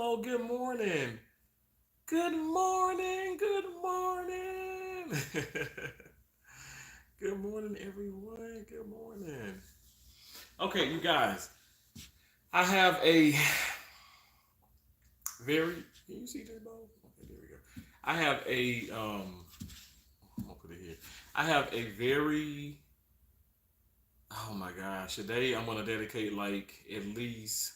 Nicole. Good morning. Good morning. Good morning. Good morning, everyone. Good morning. Okay, you guys. I have a very. Can you see this, Bo? Okay, there we go. I have a. I'm gonna put it here. I have a very. Oh my gosh! Today I'm gonna dedicate like at least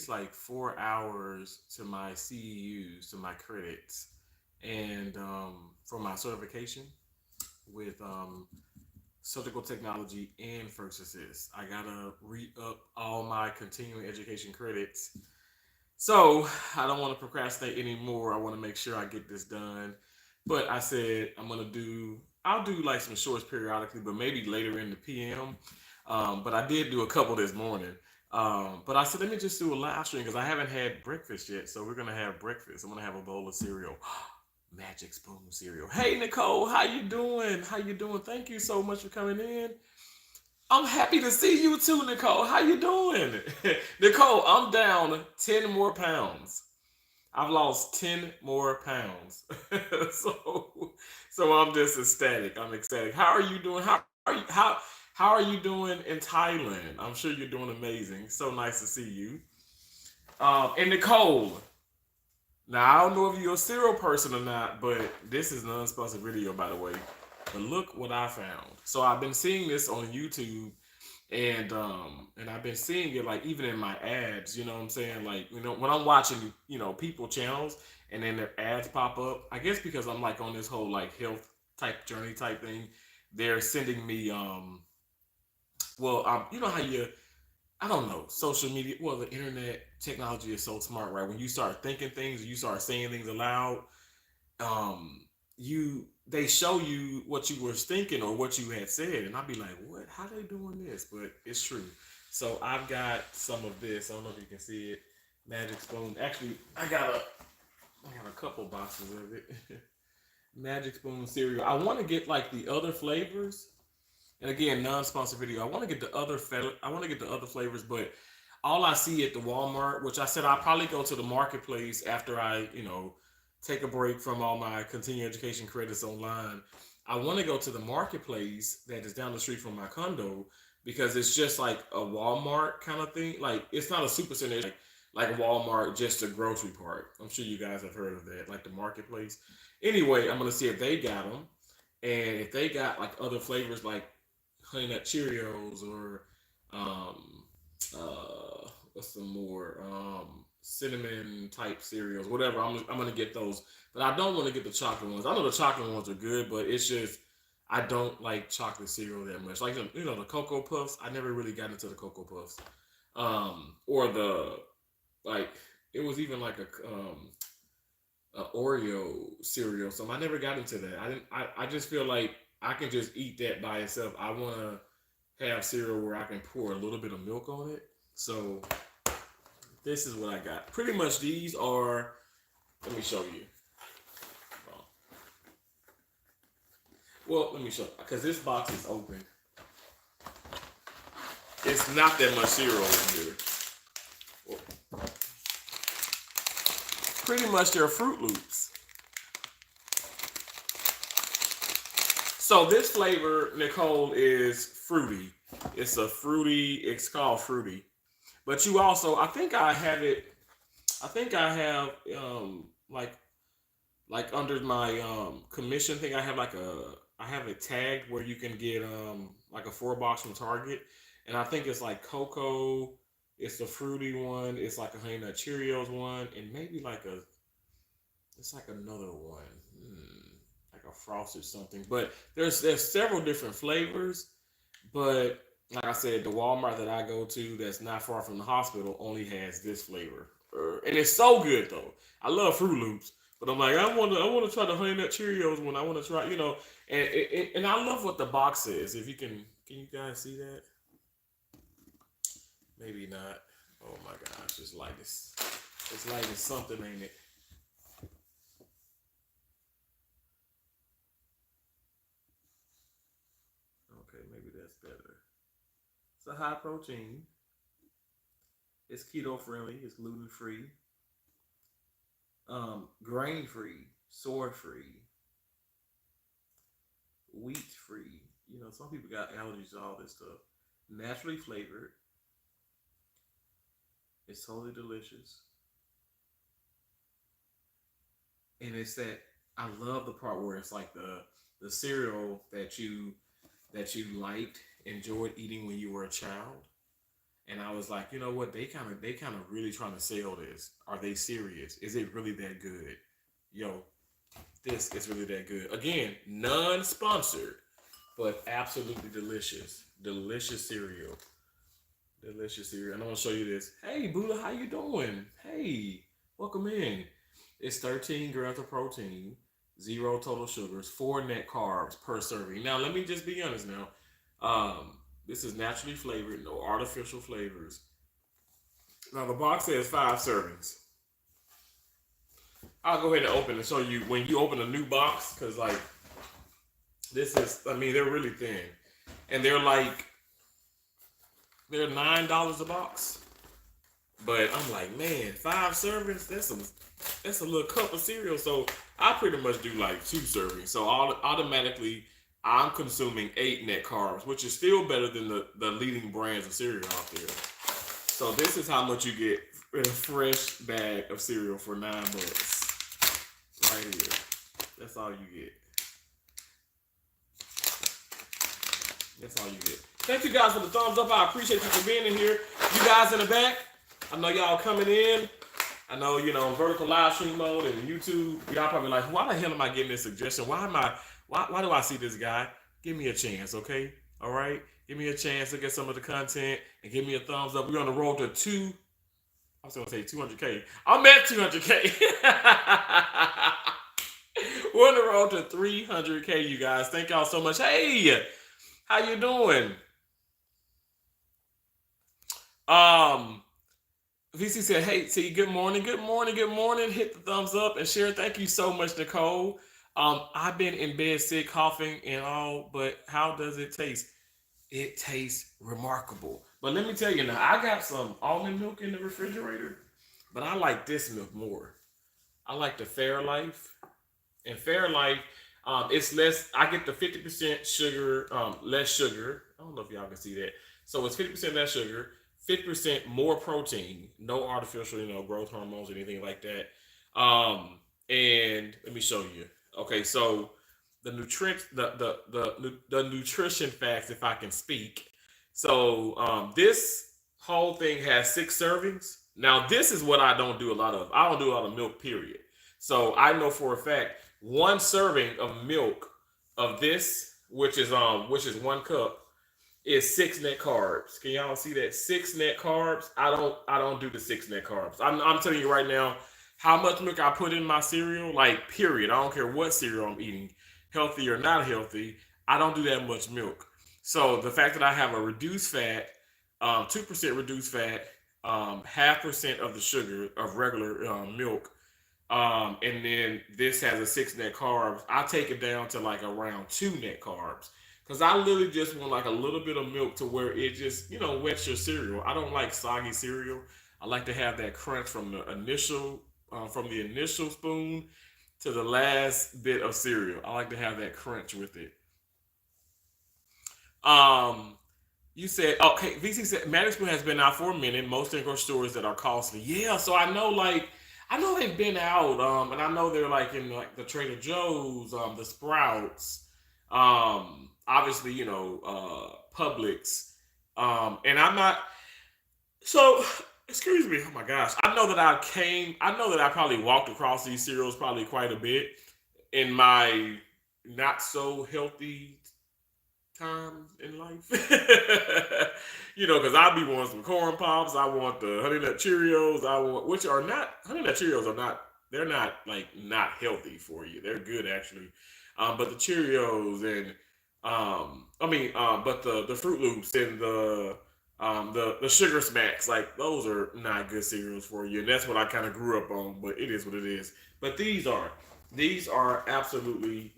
like 4 hours to my CEUs, to my credits, and for my certification with surgical technology and first assist. I gotta re up all my continuing education credits. So I don't want to procrastinate anymore. I want to make sure I get this done. But I said I'll do like some shorts periodically, but maybe later in the PM. But I did do a couple this morning. But I said, let me just do a live stream because I haven't had breakfast yet. So we're gonna have breakfast. I'm gonna have a bowl of cereal, Magic Spoon cereal. Hey Nicole, how you doing? How you doing? Thank you so much for coming in. I'm happy to see you too, Nicole. How you doing? Nicole, I'm down 10 more pounds. I've lost 10 more pounds. so so I'm just ecstatic. I'm ecstatic. How are you doing? How are you doing in Thailand? I'm sure you're doing amazing. So nice to see you. And Nicole, now I don't know if you're a cereal person or not, but this is an unsponsored video, by the way. But look what I found. So I've been seeing this on YouTube, and I've been seeing it like even in my ads. You know what I'm saying? Like when I'm watching people channels and then their ads pop up. I guess because I'm like on this whole like health type journey type thing, they're sending me you know how you I don't know, social media, well, the internet technology is so smart, right? When you start thinking things, you start saying things aloud, um, they show you what you were thinking or what you had said, and I'd be like, what? How they doing this? But it's true. So I've got some of this. I don't know if you can see it. Magic Spoon. Actually, I got a couple boxes of it. Magic Spoon cereal. I want to get like the other flavors, and again, non-sponsored video. I want to get the other flavors, but all I see at the Walmart, which I said I'll probably go to the marketplace after I, take a break from all my continuing education credits online. I want to go to the marketplace that is down the street from my condo because it's just like a Walmart kind of thing. Like it's not a super center, it's like a Walmart, just a grocery part. I'm sure you guys have heard of that, like the marketplace. Anyway, I'm gonna see if they got them, and if they got like other flavors like Honey Nut Cheerios or um, what's some more cinnamon type cereals, whatever. I'm gonna get those, but I don't want to get the chocolate ones. I know the chocolate ones are good, but it's just I don't like chocolate cereal that much. Like the Cocoa Puffs. I never really got into the Cocoa Puffs, or the like. It was even like a Oreo cereal. So I never got into that. I didn't. I just feel like I can just eat that by itself. I want to have cereal where I can pour a little bit of milk on it. So this is what I got. Pretty much these are. Let me show you. Oh, well, let me show because this box is open. It's not that much cereal in here. Well, pretty much they're Fruit Loops. So this flavor, Nicole, is fruity. It's a fruity. It's called fruity. But you also, I think I have it. I think I have like under my commission thing. I have it tagged where you can get like a 4 box from Target, and I think it's like cocoa. It's the fruity one. It's like a Honey Nut Cheerios one, and maybe like a it's like another one, like a frosted something. But there's several different flavors. But like I said, the Walmart that I go to that's not far from the hospital only has this flavor, and it's so good though. I love Fruit Loops, but I'm like I want to try the Honey Nut Cheerios one. I want to try, and I love what the box says. If you can you guys see that? Maybe not. Oh my gosh, it's like it's like it's something, ain't it? Okay, maybe that's better. It's a high protein. It's keto friendly. It's gluten free, grain free, soy free, wheat free. You know, some people got allergies to all this stuff. Naturally flavored. It's totally delicious, and it's that I love the part where it's like the cereal that you liked, enjoyed eating when you were a child. And I was like, you know what? They kind of really trying to sell this. Are they serious? Is it really that good? Yo, this is really that good. Again, non-sponsored, but absolutely delicious. Delicious cereal. Delicious cereal. And I'm gonna show you this. Hey Buddha, how you doing? Hey, welcome in. It's 13 grams of protein, zero total sugars, four net carbs per serving. Now let me just be honest now. This is naturally flavored, no artificial flavors. Now the box says 5 servings. I'll go ahead and open and show you when you open a new box, because like this is, I mean, they're really thin, and they're $9 a box. But I'm like, man, 5 servings, that's a little cup of cereal. So I pretty much do like 2 servings. So automatically I'm consuming 8 net carbs, which is still better than the leading brands of cereal out there. So this is how much you get in a fresh bag of cereal for $9. Right here. That's all you get. That's all you get. Thank you guys for the thumbs up. I appreciate you for being in here. You guys in the back, I know y'all coming in. I know, vertical live stream mode and YouTube, y'all probably like, why the hell am I getting this suggestion? Why do I see this guy? Give me a chance, okay? All right? Give me a chance to get some of the content and give me a thumbs up. We're on the road to I was going to say 200K. I'm at 200K. We're on the road to 300K, you guys. Thank y'all so much. Hey, how you doing? VC said, hey, T, good morning, good morning, good morning. Hit the thumbs up and share. Thank you so much, Nicole. I've been in bed sick, coughing and all, but how does it taste? It tastes remarkable. But let me tell you now, I got some almond milk in the refrigerator, but I like this milk more. I like the Fairlife. And Fairlife, it's less, I get the 50% sugar, less sugar. I don't know if y'all can see that. So it's 50% less sugar, 50% more protein, no artificial, growth hormones or anything like that. And let me show you. Okay, so the nutrition facts, if I can speak. So this whole thing has 6 servings. Now this is what I don't do a lot of. I don't do a lot of milk, period. So I know for a fact 1 serving of milk of this, which is 1 cup, is 6 net carbs. Can y'all see that? 6 net carbs. I don't do the 6 net carbs. I'm telling you right now, how much milk I put in my cereal, like period. I don't care what cereal I'm eating, healthy or not healthy. I don't do that much milk. So the fact that I have a reduced fat, 2% reduced fat, 0.5% of the sugar of regular milk, and then this has a 6 net carbs. I take it down to like around 2 net carbs. Cause I literally just want like a little bit of milk to where it just, wets your cereal. I don't like soggy cereal. I like to have that crunch from the initial spoon to the last bit of cereal. I like to have that crunch with it. Um, you said, okay, VC said Magic Spoon has been out for a minute. Most in grocery stores that are costly. Yeah, so I know they've been out, and I know they're like in like the Trader Joe's, the Sprouts, obviously, Publix. And I'm not, so, excuse me, oh my gosh. I know that I probably walked across these cereals probably quite a bit in my not so healthy times in life. Because I be wanting some corn pops. I want the honey nut Cheerios. Which are not, honey nut Cheerios are not, they're not like not healthy for you. They're good actually. But the Cheerios and, but the Fruit Loops and the Sugar Smacks, like those are not good cereals for you. And that's what I kind of grew up on, but it is what it is. But these are absolutely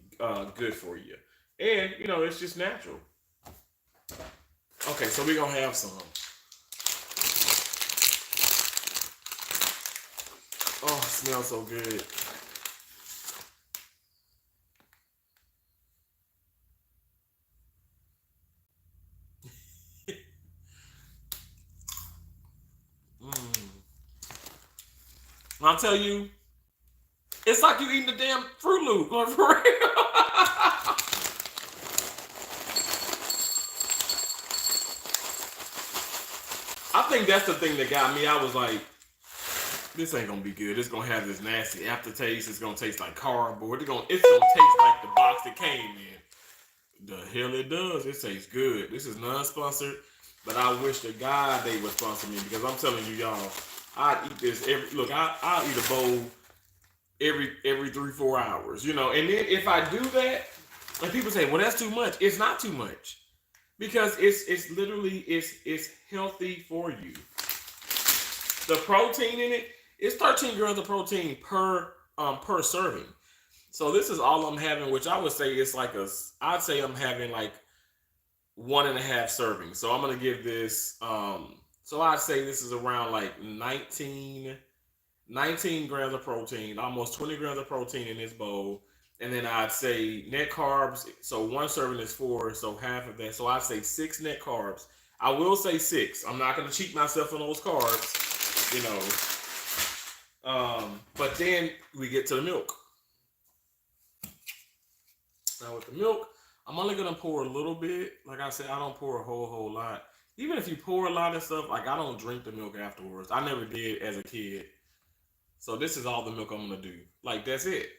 good for you. And, it's just natural. Okay, so we're going to have some. Smells so good. Mm. I'll tell you, it's like you eating the damn Fruit Loop. Like, for real. I think that's the thing that got me. I was like, this ain't gonna be good. It's gonna have this nasty aftertaste. It's gonna taste like cardboard. It's gonna taste like the box it came in. The hell it does. It tastes good. This is non-sponsored, but I wish to God they would sponsor me because I'm telling you, y'all, I'd eat this every. Look, I'll eat a bowl every 3 4 hours. And then if I do that, and people say, well, that's too much. It's not too much because it's literally it's healthy for you. The protein in it is 13 grams of protein per serving. So this is all I'm having, which I would say it's like I'd say I'm having like 1.5 servings. So I'm gonna give this. So I'd say this is around like 19 grams of protein, almost 20 grams of protein in this bowl. And then I'd say net carbs. So one serving is four, so half of that. So I'd say six net carbs. I will say six. I'm not gonna cheat myself on those carbs, you know. But then we get to the milk. Now with the milk, I'm only gonna pour a little bit. Like I said, I don't pour a whole lot. Even if you pour a lot of stuff, like I don't drink the milk afterwards. I never did as a kid. So this is all the milk I'm gonna do. Like that's it.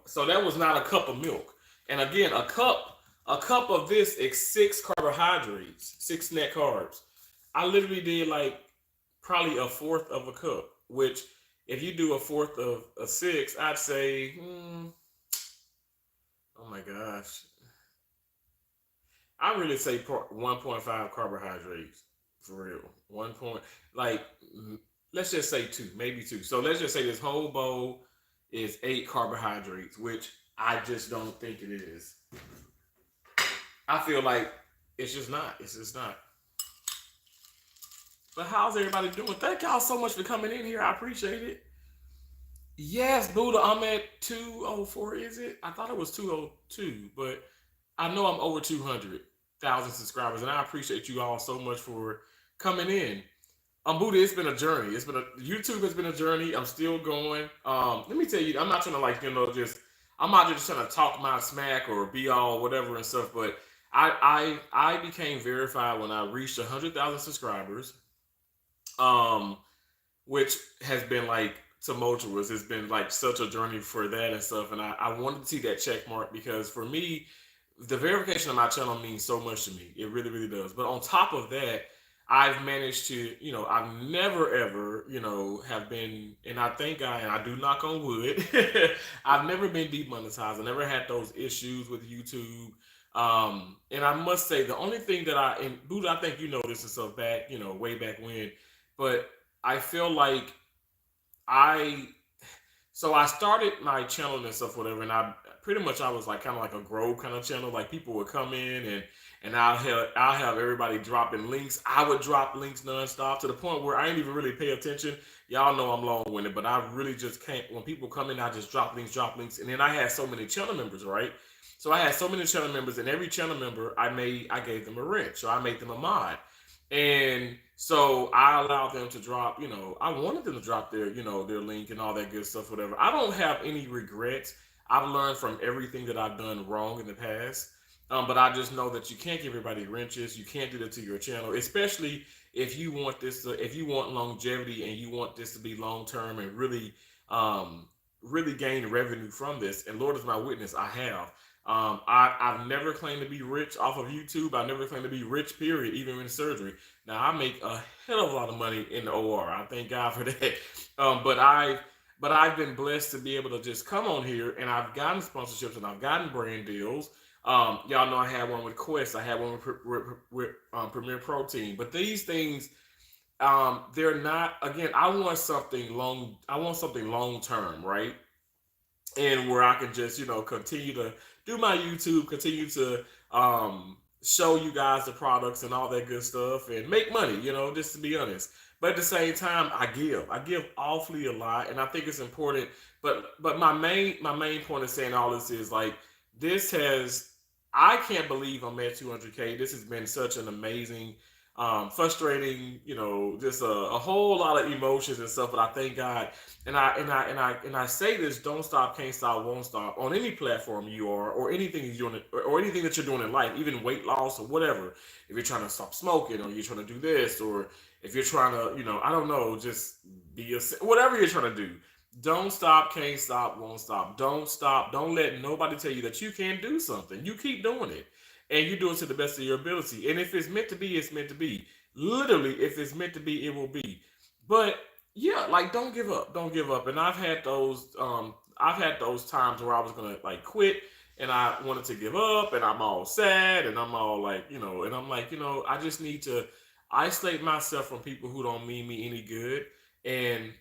So that was not a cup of milk. And again, a cup of this is six carbohydrates, six net carbs. I literally did like probably a fourth of a cup, which if you do a fourth of a six, I'd say, oh my gosh, I really say 1.5 carbohydrates for real. One point, like, let's just say two, maybe two. So let's just say this whole bowl is 8 carbohydrates, which I just don't think it is. I feel like it's just not. It's just not. But how's everybody doing? Thank y'all so much for coming in here. I appreciate it. Yes, Buddha, I'm at 204, is it? I thought it was 202, but I know I'm over 200,000 subscribers, and I appreciate you all so much for coming in. Buddha, it's been a journey. YouTube has been a journey. I'm still going. Let me tell you, I'm not trying to I'm not just trying to talk my smack or be all whatever and stuff, but I became verified when I reached 100,000 subscribers. Um, which has been like tumultuous. It's been like such a journey for that and stuff. And I wanted to see that check mark because for me, the verification of my channel means so much to me. It really, really does. But on top of that, I've managed to, I've never ever, have been, and I thank God, and I do knock on wood, I've never been demonetized. I never had those issues with YouTube. And I must say, the only thing that and Buddha, I think you know this is so back, way back when, but I feel like I so I started my channel and stuff, whatever, and I was like kind of like a grow kind of channel. Like people would come in and I'll have everybody dropping links. I would drop links nonstop to the point where I didn't even really pay attention. Y'all know I'm long winded, but I really just can't. When people come in, I just drop links, and then I had so many channel members, right? So I had so many channel members, and every channel member I gave them a wrench, so I made them a mod. And so I allowed them to drop, I wanted them to drop their link and all that good stuff, whatever. I don't have any regrets. I've learned from everything that I've done wrong in the past. But I just know that you can't give everybody wrenches. You can't do that to your channel, especially if you want longevity and you want this to be long term and really gain revenue from this. And Lord is my witness, I have. I've never claimed to be rich off of YouTube. I never claimed to be rich, period, even in surgery. Now, I make a hell of a lot of money in the OR. I thank God for that. But I've been blessed to be able to just come on here, and I've gotten sponsorships and I've gotten brand deals. Y'all know I had one with Quest. I had one with Premier Protein. But these things, they're not. Again, I want something long. I want something long term, right? And where I can just continue to do my YouTube, continue to show you guys the products and all that good stuff, and make money. Just to be honest. But at the same time, I give awfully a lot, and I think it's important. But my main point of saying all this is like this has. I can't believe I'm at 200K. This has been such an amazing, frustrating, just a whole lot of emotions and stuff. But I thank God, and I say this: don't stop, can't stop, won't stop on any platform you are, or anything you're doing, or anything that you're doing in life, even weight loss or whatever. If you're trying to stop smoking, or you're trying to do this, or if you're trying to, I don't know, just be whatever you're trying to do. Don't stop, can't stop, won't stop. Don't stop. Don't let nobody tell you that you can't do something. You keep doing it. And you do it to the best of your ability. And if it's meant to be, it's meant to be. Literally, if it's meant to be, it will be. But yeah, like don't give up. Don't give up. And I've had those times where I was gonna like quit and I wanted to give up and I'm all sad and I'm all like, and I'm like, I just need to isolate myself from people who don't mean me any good and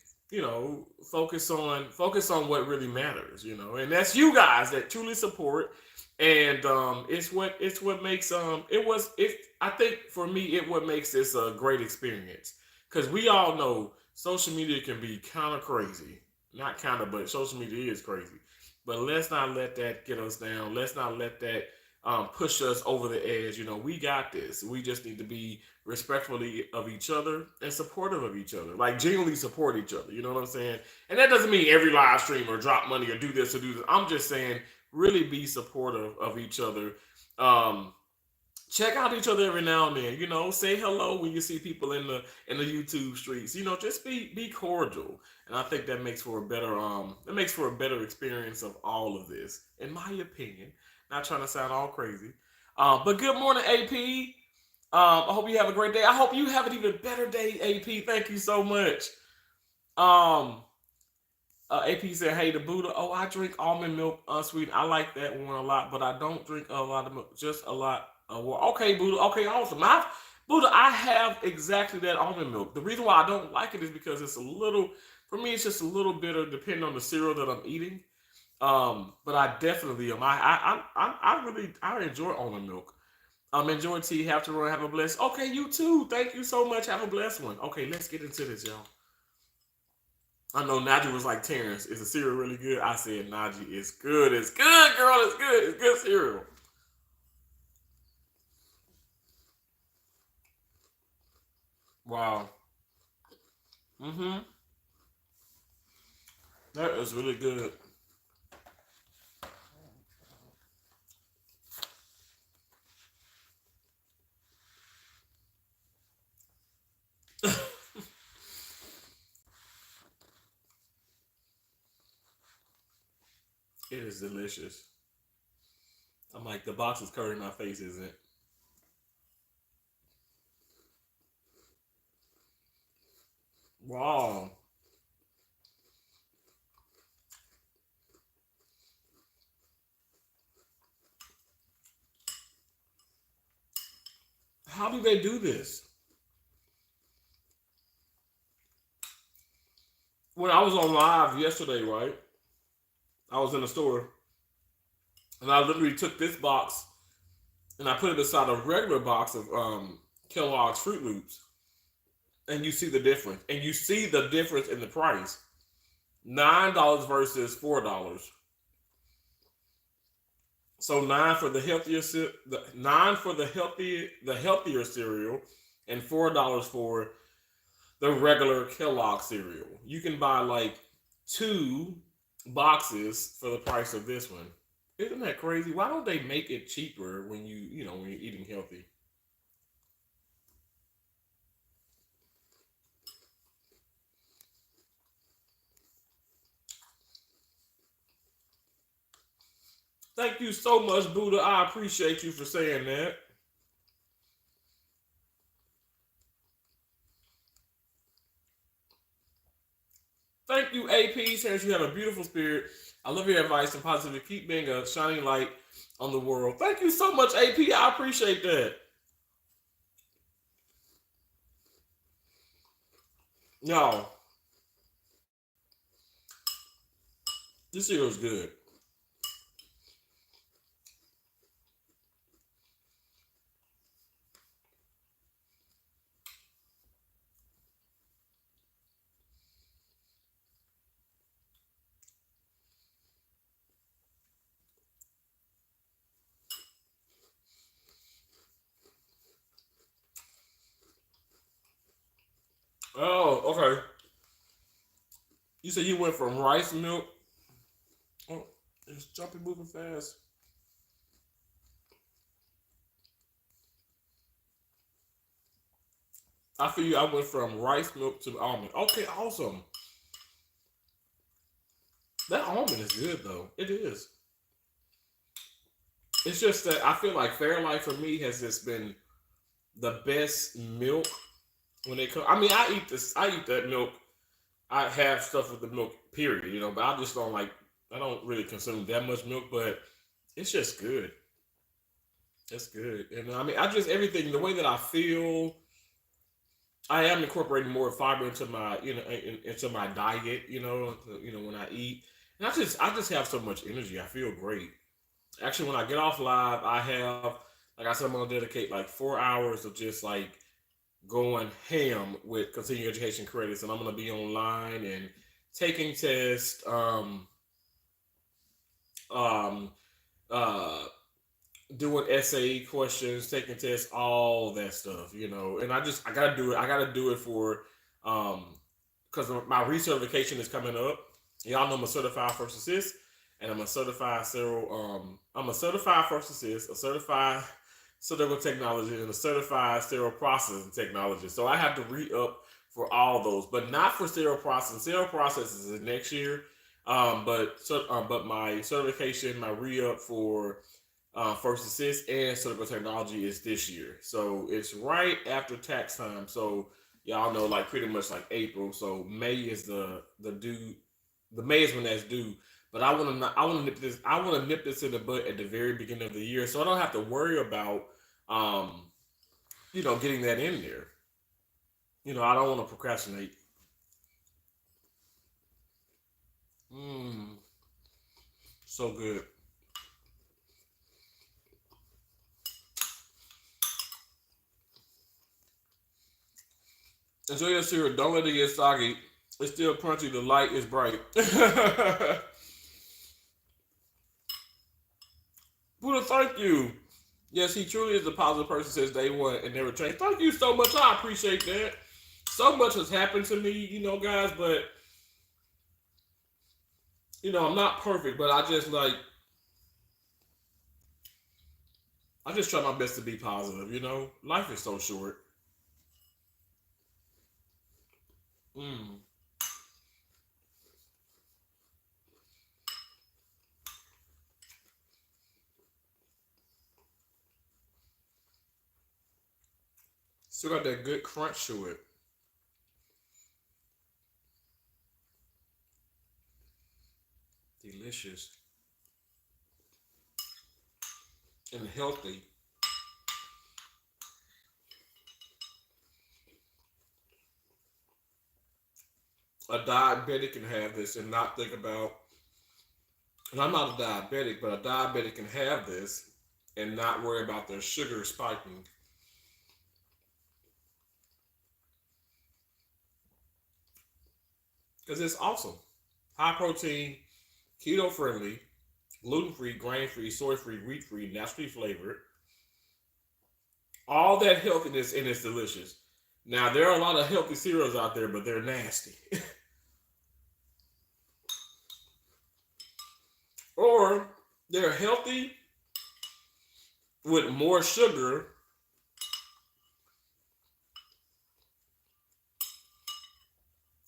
focus on what really matters, and that's you guys that truly support, and it's what makes I think for me it what makes this a great experience because we all know social media can be kind of crazy, not kind of, but social media is crazy, but let's not let that get us down. Let's not let that push us over the edge. We got this. We just need to be respectfully of each other and supportive of each other. Like genuinely support each other. You know what I'm saying? And that doesn't mean every live stream or drop money or do this or do this. I'm just saying really be supportive of each other. Um, check out each other every now and then. Say hello when you see people in the YouTube streets. Just be cordial, and I think that makes for a better experience of all of this, in my opinion. Not trying to sound all crazy, but good morning, AP. I hope you have a great day. I hope you have an even better day, AP. Thank you so much. Um, AP said, "Hey, the Buddha. Oh, I drink almond milk unsweetened. I like that one a lot, but I don't drink a lot of milk, just a lot of water." Okay, Buddha. Okay, awesome. Buddha, I have exactly that almond milk. The reason why I don't like it is because it's a little. For me, it's just a little bitter, depending on the cereal that I'm eating. But I definitely am. I really enjoy almond milk. Enjoy tea. Have to run. Have a blessed. Okay, you too. Thank you so much. Have a blessed one. Okay, let's get into this, y'all. I know Najee was like, Terrence, is the cereal really good? I said, Najee, it's good. It's good, girl. It's good. It's good cereal. Wow. Mm-hmm. That is really good. It is delicious. I'm like, the box is covering my face, isn't it? Wow. How do they do this? When I was on live yesterday, right? I was in the store and I literally took this box and I put it beside a regular box of Kellogg's Fruit Loops, and you see the difference. And you see the difference in the price: $9 versus $4. So nine for the healthier cereal, and $4 for the regular Kellogg cereal. You can buy like two boxes for the price of this one. Isn't that crazy? Why don't they make it cheaper when you're eating healthy? Thank you so much, Buddha. I appreciate you for saying that. Thank you, AP. Says you have a beautiful spirit. I love your advice and positivity. Keep being a shining light on the world. Thank you so much, AP. I appreciate that. No, this cereal is good. Oh, okay. You said you went from rice milk. Oh, it's jumping, moving fast. I feel you. I went from rice milk to almond. Okay, awesome. That almond is good though. It is. It's just that I feel like Fairlife for me has just been the best milk when they come. I mean, I eat this. I eat that milk. I have stuff with the milk, period. But I just don't like. I don't really consume that much milk, but it's just good. It's good, and I mean, I just everything the way that I feel. I am incorporating more fiber into my, into my diet. When I eat, and I just have so much energy. I feel great. Actually, when I get off live, I have, like I said, I'm gonna dedicate like 4 hours of just like going ham with continuing education credits, and I'm gonna be online and taking tests, um, uh, doing essay questions, taking tests, all that stuff, And I gotta do it. I gotta do it for, because my recertification is coming up. Y'all know I'm a certified first assist, and I'm a certified first assist, a certified surgical technology, and a certified sterile processing technology. So I have to re up for all those, but not for sterile processing. Sterile processing is next year. But my certification, my re up for first assist and surgical technology is this year. So it's right after tax time. So y'all know, like pretty much like April. So May is the due. The May is when that's due. But I want to nip this. I want to nip this in the butt at the very beginning of the year, so I don't have to worry about um, getting that in there. I don't want to procrastinate. Mm, so good. Enjoy your cereal. Don't let it get soggy. It's still crunchy. The light is bright. Buddha, thank you. Yes, he truly is a positive person since day one and never changed. Thank you so much. I appreciate that. So much has happened to me, guys, but I'm not perfect, but I just try my best to be positive. Life is so short. Mm. Still got that good crunch to it. Delicious and healthy. A diabetic can have this and not think about, and I'm not a diabetic, but a diabetic can have this and not worry about their sugar spiking because it's awesome. High protein, keto friendly, gluten free, grain free, soy free, wheat free, naturally flavored. All that healthiness and it's delicious. Now there are a lot of healthy cereals out there, but they're nasty. Or they're healthy with more sugar,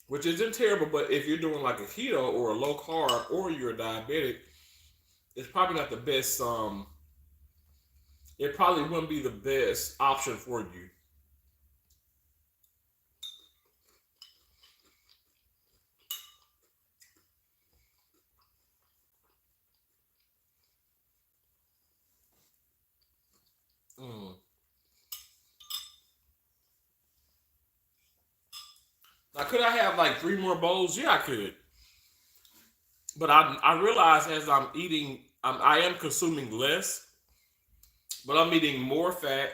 which isn't terrible, but if you're doing like a keto or a low carb or you're a diabetic, it's probably not the best. It probably wouldn't be the best option for you. Mm. Now, could I have like three more bowls? Yeah, I could. But I realize as I'm eating, I am consuming less, but I'm eating more fat,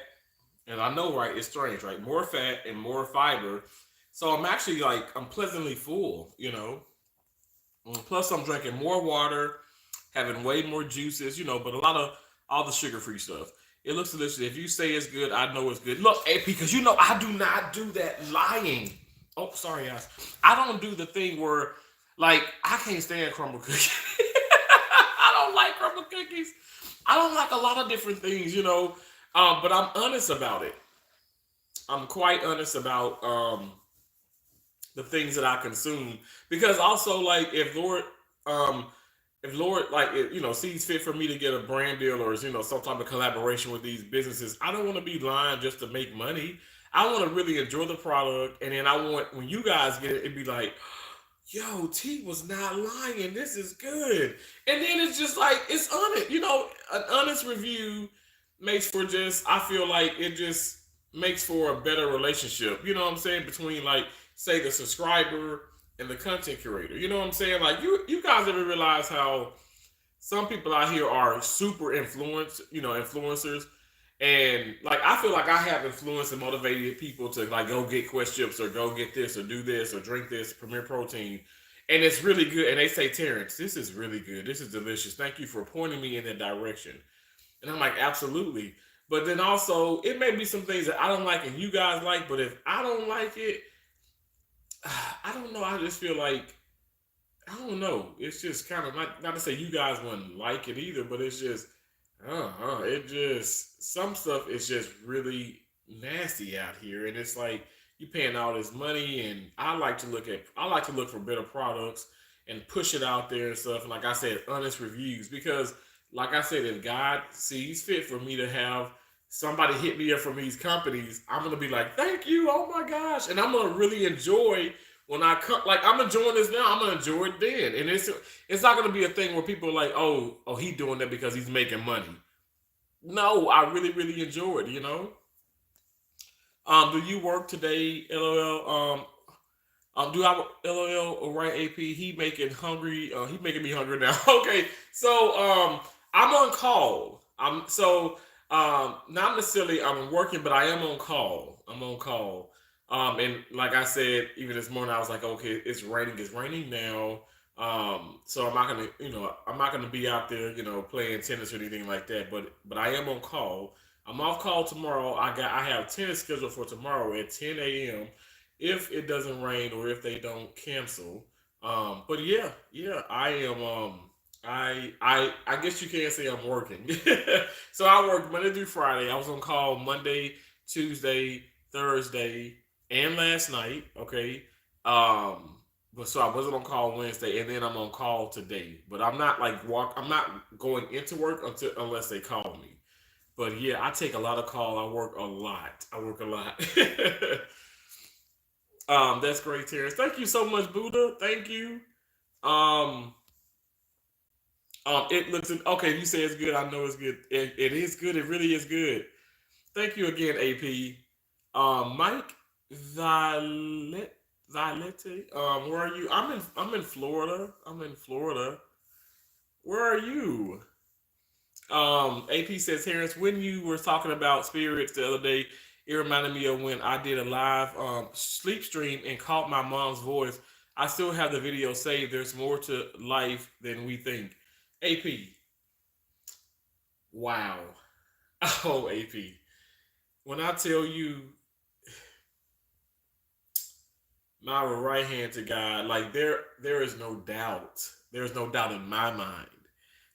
and I know, right? It's strange, right? More fat and more fiber. So I'm actually like I'm pleasantly full. Plus, I'm drinking more water, having way more juices, but a lot of all the sugar-free stuff. It looks delicious. If you say it's good, I know it's good. Look, AP, because I do not do that lying. Oh, sorry, guys. I don't do the thing where, like, I can't stand crumble cookies. I don't like crumble cookies. I don't like a lot of different things, but I'm honest about it. I'm quite honest about the things that I consume because also like um if Lord like sees fit for me to get a brand deal or some type of collaboration with these businesses, I don't want to be lying just to make money. I want to really enjoy the product, and then I want when you guys get it, it'd be like, yo, T was not lying. This is good. And then it's just like it's honest. An honest review makes for just I feel like it just makes for a better relationship. You know what I'm saying? Between like say the subscriber and the content curator. You know what I'm saying? Like you guys ever realize how some people out here are super influencers. And like I feel like I have influenced and motivated people to like go get Quest chips or go get this or do this or drink this Premier Protein, and it's really good. And they say, Terrence, this is really good. This is delicious. Thank you for pointing me in that direction. And I'm like, absolutely. But then also, it may be some things that I don't like and you guys like. But if I don't like it, I don't know. I just feel like I don't know. It's just kind of not to say you guys wouldn't like it either, but it's just it just some stuff is just really nasty out here, and it's like you paying all this money, and I like to look for better products and push it out there and stuff. And like I said, honest reviews because, like I said, if God sees fit for me to have somebody hit me up from these companies, I'm gonna be like, thank you, oh my gosh, and I'm gonna really enjoy when I come, like I'm enjoying this now, I'm gonna enjoy it then, and it's not gonna be a thing where people are like, oh, he doing that because he's making money. No, I really, really enjoy it. Do you work today, LOL? Do I LOL right? AP, he making hungry. He making me hungry now. Okay, so I'm on call. Not necessarily I'm working, but I am on call. I'm on call. And like I said, even this morning, I was like, okay, it's raining. It's raining now. So I'm not gonna be out there, playing tennis or anything like that. But I am on call. I'm off call tomorrow. I have tennis scheduled for tomorrow at 10 a.m. if it doesn't rain or if they don't cancel. But yeah, I am. I guess you can't say I'm working. So I work Monday through Friday. I was on call Monday, Tuesday, Thursday, and last night. Okay. But so I wasn't on call Wednesday, and then I'm on call today. But I'm not like I'm not going into work unless they call me. But yeah, I take a lot of call. I work a lot. I work a lot. That's great, Terrence. Thank you so much, Buddha. Thank you. Um, it looks okay. You say it's good. I know it's good. It is good. It really is good. Thank you again, AP. Mike Violet, Violette. Where are you? I'm in Florida. I'm in Florida. Where are you? AP says, Terrence, when you were talking about spirits the other day, it reminded me of when I did a live sleep stream and caught my mom's voice. I still have the video saved. There's more to life than we think. AP, wow. Oh, AP. When I tell you my right hand to God, like there is no doubt. There's no doubt in my mind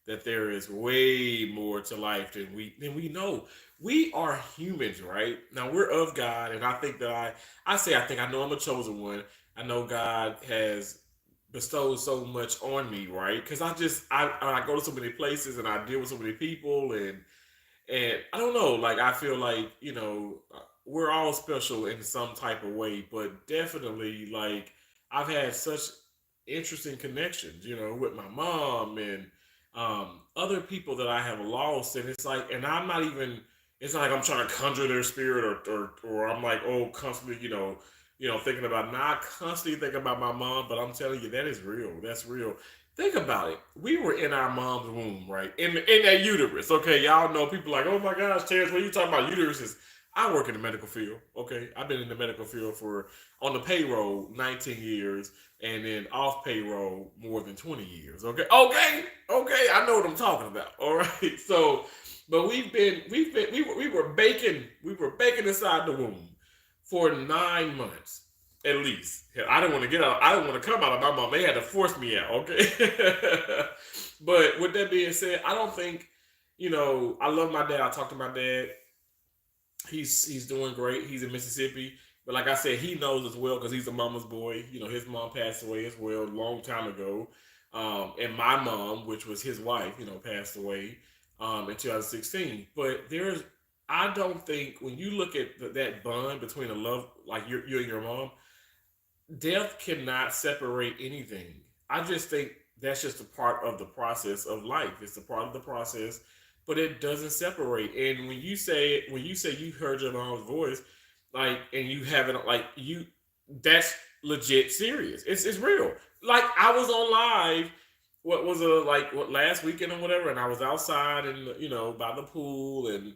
that there is way more to life than we know. We are humans, right? Now we're of God, and I think that I think I know I'm a chosen one. I know God has bestowed so much on me, right? Because I go to so many places and I deal with so many people, and I don't know, like I feel like we're all special in some type of way, but definitely like I've had such interesting connections, with my mom and other people that I have lost, and it's like, and I'm not even. It's not like I'm trying to conjure their spirit or I'm like constantly thinking about. Now I constantly think about my mom, but I'm telling you that is real. That's real. Think about it. We were in our mom's womb, right? In that uterus. Okay, y'all know people like, oh my gosh, Terrence, when you talking about uteruses, I work in the medical field. Okay, I've been in the medical field for on the payroll 19 years, and then off payroll more than 20 years. Okay. I know what I'm talking about. All right. So, but we were baking inside the womb for 9 months. At least. Hell, I didn't want to get out. I didn't want to come out of my mom. They had to force me out. Okay. But with that being said, I don't think, I love my dad. I talk to my dad. He's doing great. He's in Mississippi. But like I said, he knows as well because he's a mama's boy. His mom passed away as well a long time ago. And my mom, which was his wife, passed away in 2016. But I don't think when you look at that bond between a love, like you and your mom, death cannot separate anything. I just think that's just a part of the process of life. It's a part of the process, but it doesn't separate. And when you say you heard your mom's voice, like, and you haven't, like, that's legit serious. It's real. Like, I was on live. What was it, like, what, last weekend or whatever, and I was outside and by the pool and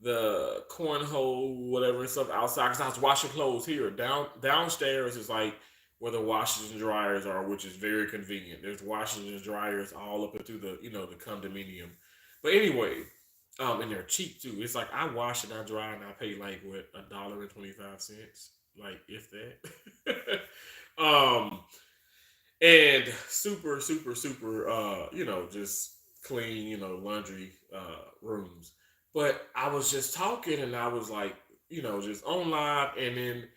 the cornhole, whatever and stuff outside because I was washing clothes here. Downstairs is like where the washers and dryers are, which is very convenient. There's washers and dryers all up into the condominium. But anyway, and they're cheap too. It's like I wash and I dry and I pay like what, $1.25, like if that. um, and super, super, super, just clean, laundry rooms. But I was just talking and I was like, just on live, and then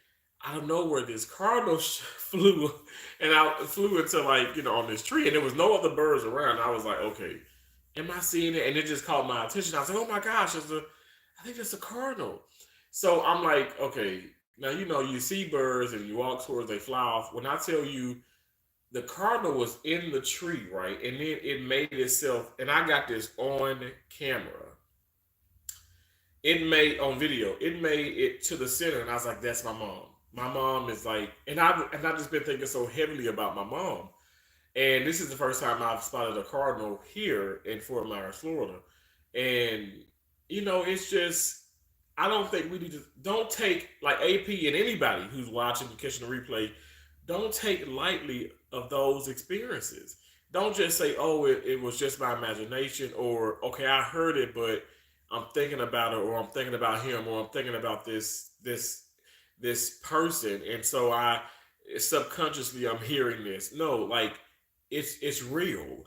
out of nowhere, this cardinal flew, and I flew into, like, on this tree, and there was no other birds around. I was like, okay, am I seeing it? And it just caught my attention. I was like, oh my gosh, I think it's a cardinal. So I'm like, okay, now you see birds and you walk towards, they fly off. When I tell you the cardinal was in the tree, right, and then it made itself, and I got this on camera. It made on video. It made it to the center, and I was like, "That's my mom." My mom is like, and I've just been thinking so heavily about my mom. And this is the first time I've spotted a cardinal here in Fort Myers, Florida. And it's just, I don't think we need to, don't take, like, AP and anybody who's watching and catching the replay, don't take lightly of those experiences. Don't just say, oh, it was just my imagination, or okay, I heard it, but I'm thinking about it, or I'm thinking about him, or I'm thinking about this person, and so I subconsciously I'm hearing this. No, like, it's real.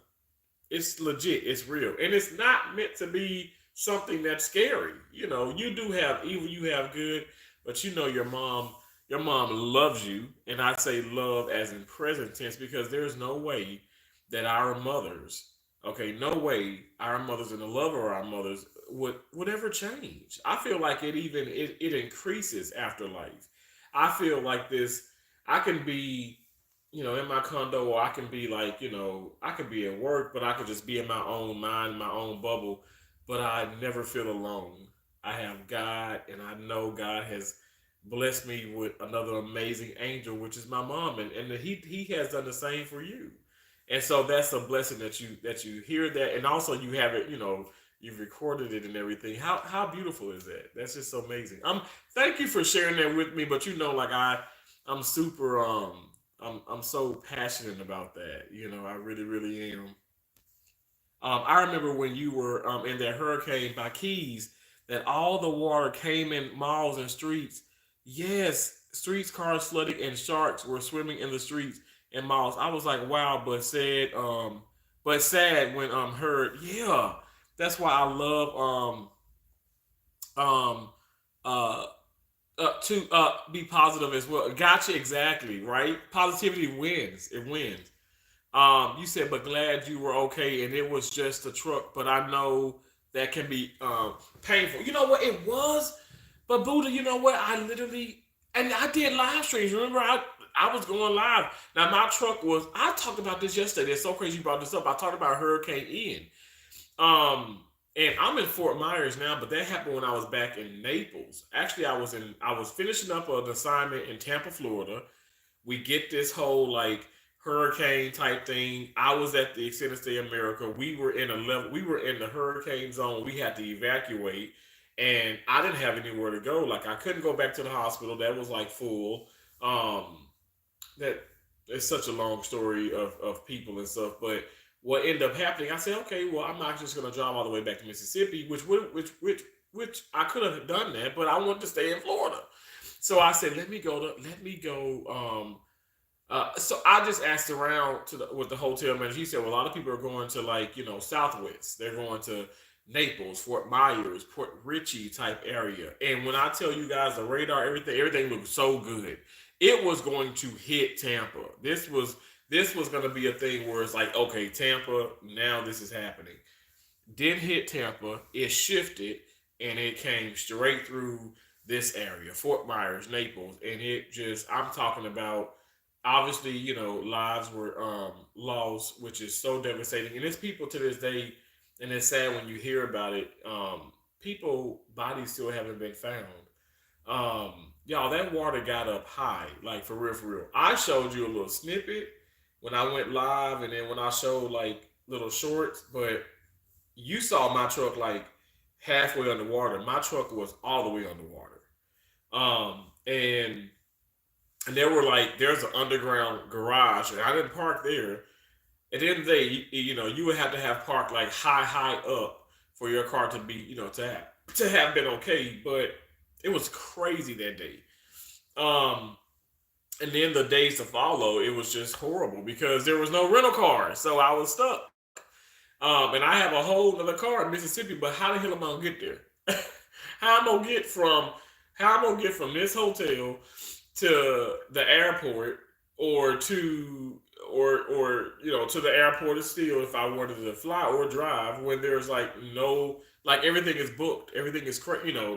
It's legit. It's real, and it's not meant to be something that's scary. You do have evil, you have good, but your mom loves you, and I say love as in present tense because there's no way that our mothers, okay, no way our mothers and the love of our mothers would ever change. I feel like it increases after life. I feel like this. I can be, in my condo, or I can be like, I could be at work, but I could just be in my own mind, my own bubble. But I never feel alone. I have God, and I know God has blessed me with another amazing angel, which is my mom, and he has done the same for you. And so that's a blessing that you hear that, and also you have it, you've recorded it and everything. How beautiful is that? That's just so amazing. Thank you for sharing that with me. But like, I'm super I'm so passionate about that. I really, really am. I remember when you were in that hurricane by Keys, that all the water came in malls and streets. Yes, streets, cars flooded, and sharks were swimming in the streets and malls. I was like, wow, but sad when heard. Yeah, that's why I love um uh to be positive as well. Gotcha, exactly, right? Positivity wins. It wins. You said, but glad you were okay, and it was just a truck. But I know that can be painful. You know what it was? But Buddha, you know what? I literally, and I did live streams. Remember, I was going live. Now my truck was. I talked about this yesterday. It's so crazy you brought this up. I talked about Hurricane Ian. Um, and I'm in Fort Myers now, but that happened when I was back in Naples. Actually, I was finishing up an assignment in Tampa, Florida. We get this whole, like, hurricane type thing. I was at the extended stay America. We were in the hurricane zone. We had to evacuate, and I didn't have anywhere to go. Like, I couldn't go back to the hospital. That was like full. Um, that it's such a long story of people and stuff. But what ended up happening, I said, okay, well, I'm not just gonna drive all the way back to Mississippi, which I could have done that, but I wanted to stay in Florida. So I said, let me go. So I just asked around with the hotel manager. He said, well, a lot of people are going to like Southwest. They're going to Naples, Fort Myers, Port Richey type area. And when I tell you guys the radar, everything looked so good. It was going to hit Tampa. This was going to be a thing where it's like, okay, Tampa, now this is happening. Didn't hit Tampa. It shifted and it came straight through this area, Fort Myers, Naples, and it just I'm talking about obviously, lives were lost, which is so devastating. And it's people to this day, and it's sad when you hear about it. People bodies still haven't been found. Y'all, that water got up high, like for real, for real. I showed you a little snippet when I went live, and then when I showed like little shorts, but you saw my truck like halfway underwater. My truck was all the way underwater. And there were like there's an underground garage, and I didn't park there. At the end of the day, you would have to have parked like high up for your car to be, to have been okay. But it was crazy that day. Um, and then the days to follow, it was just horrible because there was no rental car, so I was stuck. And I have a whole other car in Mississippi, but how the hell am I gonna get there? how I'm gonna get from how I'm gonna get from this hotel to the airport or to to the airport still if I wanted to fly or drive when there's like no like everything is booked, everything is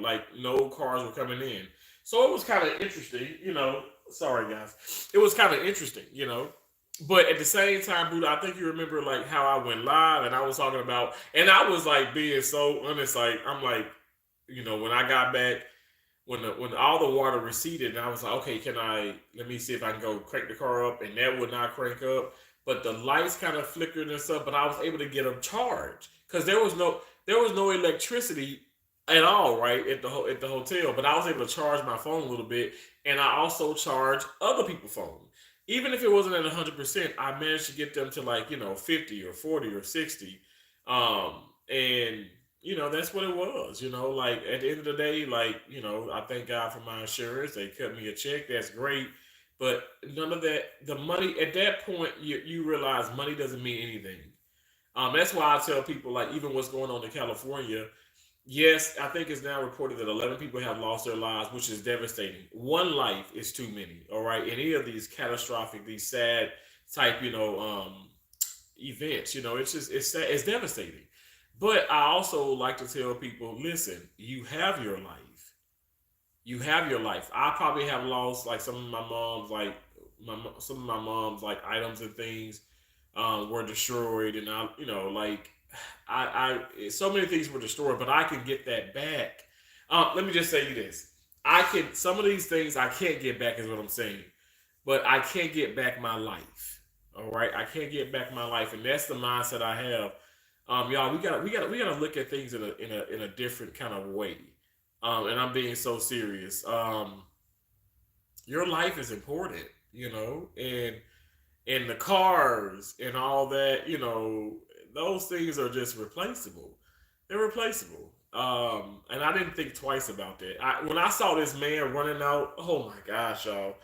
like no cars were coming in. So it was kind of interesting. Sorry guys, it was kind of interesting. But at the same time, Buddha, I think you remember like how I went live and I was talking about, and I was like being so honest. Like I'm like, when I got back, when all the water receded, and I was like, okay, let me see if I can go crank the car up, and that would not crank up. But the lights kind of flickered and stuff. But I was able to get them charged because there was no electricity at all, right at the hotel. But I was able to charge my phone a little bit, and I also charged other people's phone. Even if it wasn't at 100%, I managed to get them to like 50 or 40 or 60, and that's what it was. Like at the end of the day, like I thank God for my insurance. They cut me a check. That's great. But none of that, the money at that point, you realize money doesn't mean anything. That's why I tell people, like, even what's going on in California. Yes, I think it's now reported that 11 people have lost their lives, which is devastating. One life is too many. All right, any of these catastrophic, these sad type, events. It's just it's sad, it's devastating. But I also like to tell people, listen, you have your life. You have your life. I probably have lost like some of my mom's some of my mom's like items and things were destroyed, and so many things were destroyed, but I can get that back. Let me just say you this: I can some of these things I can't get back, is what I'm saying, but I can't get back my life. All right, I can't get back my life, and that's the mindset I have. Y'all, we gotta look at things in a different kind of way. And I'm being so serious. Your life is important, and the cars and all that, those things are just replaceable. They're replaceable. And I didn't think twice about that. When I saw this man running out, oh my gosh, y'all.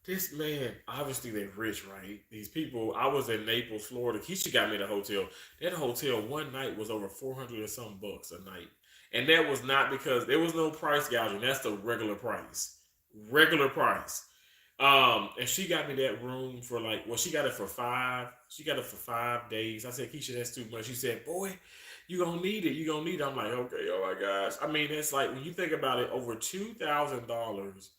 This man, obviously they're rich, right? These people, I was in Naples, Florida. Keisha got me the hotel. That hotel one night was over 400 or some bucks a night. And that was not because there was no price gouging. That's the regular price. Regular price. And she got me that room for like, well, she got it for 5 days. I said, Keisha, that's too much. She said, boy, you gonna need it. You gonna need it. I'm like, okay, oh my gosh. I mean, it's like when you think about it, over $2,000,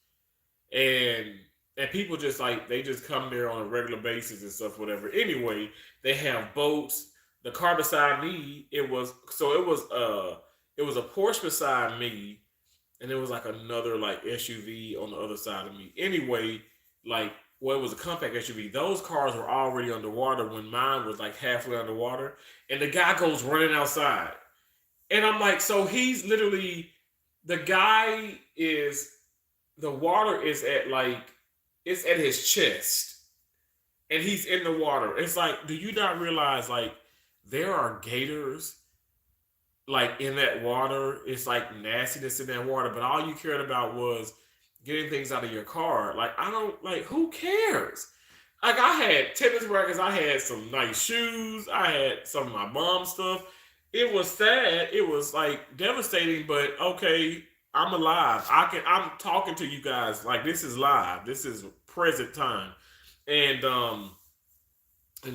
and people just like they just come there on a regular basis and stuff, whatever. Anyway, they have boats. The car beside me, it was a Porsche beside me, and there was like another like SUV on the other side of me. Anyway, like well, it was a compact SUV. Those cars were already underwater when mine was like halfway underwater, and the guy goes running outside, and I'm like, so he's literally the guy is the water is at like it's at his chest, and he's in the water. It's like, do you not realize like there are gators like in that water? It's like nastiness in that water, but all you cared about was getting things out of your car. Like I don't like who cares? Like I had tennis rackets, I had some nice shoes, I had some of my mom's stuff. It was sad. It was like devastating, but okay, I'm alive. I'm talking to you guys like this is live. This is present time. And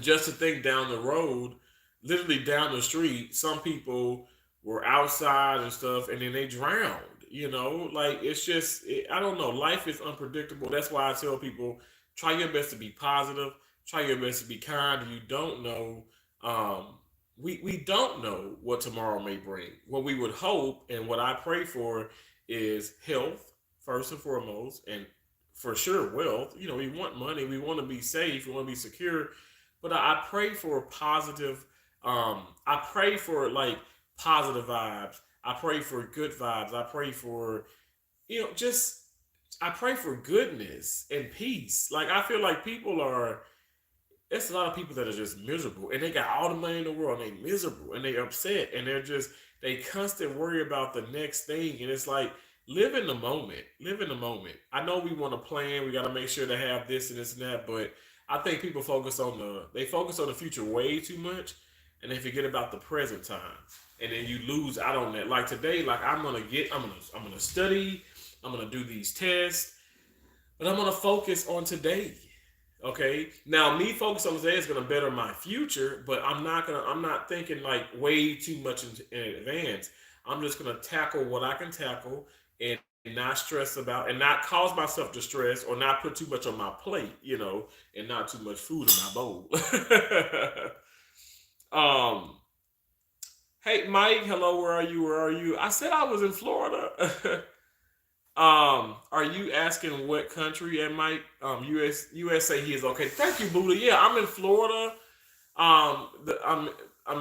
just to think down the road, literally down the street, some people were outside and stuff, and then they drowned. You know, like it's just, I don't know. Life is unpredictable. That's why I tell people try your best to be positive, try your best to be kind. You don't know. Um, we don't know what tomorrow may bring. What we would hope and what I pray for is health first and foremost, and for sure wealth. You know, we want money, we want to be safe, we want to be secure, but I pray for positive. I pray for like positive vibes. I pray for good vibes. I pray for just I pray for goodness and peace. Like I feel like people are it's a lot of people that are just miserable and they got all the money in the world and they miserable and they upset and they constant worry about the next thing and it's like live in the moment. Live in the moment. I know we want to plan, we gotta make sure to have this and this and that, but I think people focus on the future way too much and they forget about the present time. And then you lose out on that. Like today, like I'm gonna study, I'm gonna do these tests, but I'm gonna focus on today. Okay. Now, me focus on today is going to better my future, but I'm not thinking like way too much in advance. I'm just going to tackle what I can tackle and not stress about and not cause myself distress or not put too much on my plate, and not too much food in my bowl. um, hey, Mike, hello, where are you? Where are you? I said I was in Florida. Are you asking what country and Mike? USA. He is okay. Thank you, Buddha. Yeah, I'm in Florida. I'm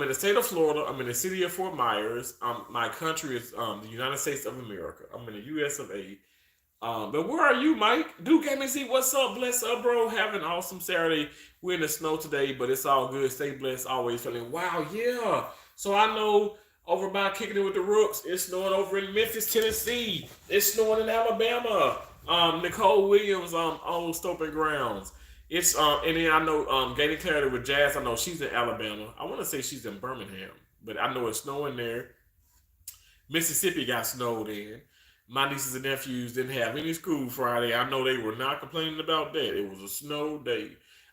in the state of Florida. I'm in the city of Fort Myers. My country is the United States of America. I'm in the U.S. of A. But where are you, Mike? Duke came and see what's up. Bless up, bro. Have an awesome Saturday. We're in the snow today, but it's all good. Stay blessed. Always feeling wow, yeah. So I know over by kicking it with the Rooks, it's snowing over in Memphis, Tennessee. It's snowing in Alabama. Nicole Williams, on Stomping Grounds. It's and then I know gaining clarity with Jazz. I know she's in Alabama. I want to say she's in Birmingham, but I know it's snowing there. Mississippi got snowed in. My nieces and nephews didn't have any school Friday. I know they were not complaining about that. It was a snow day.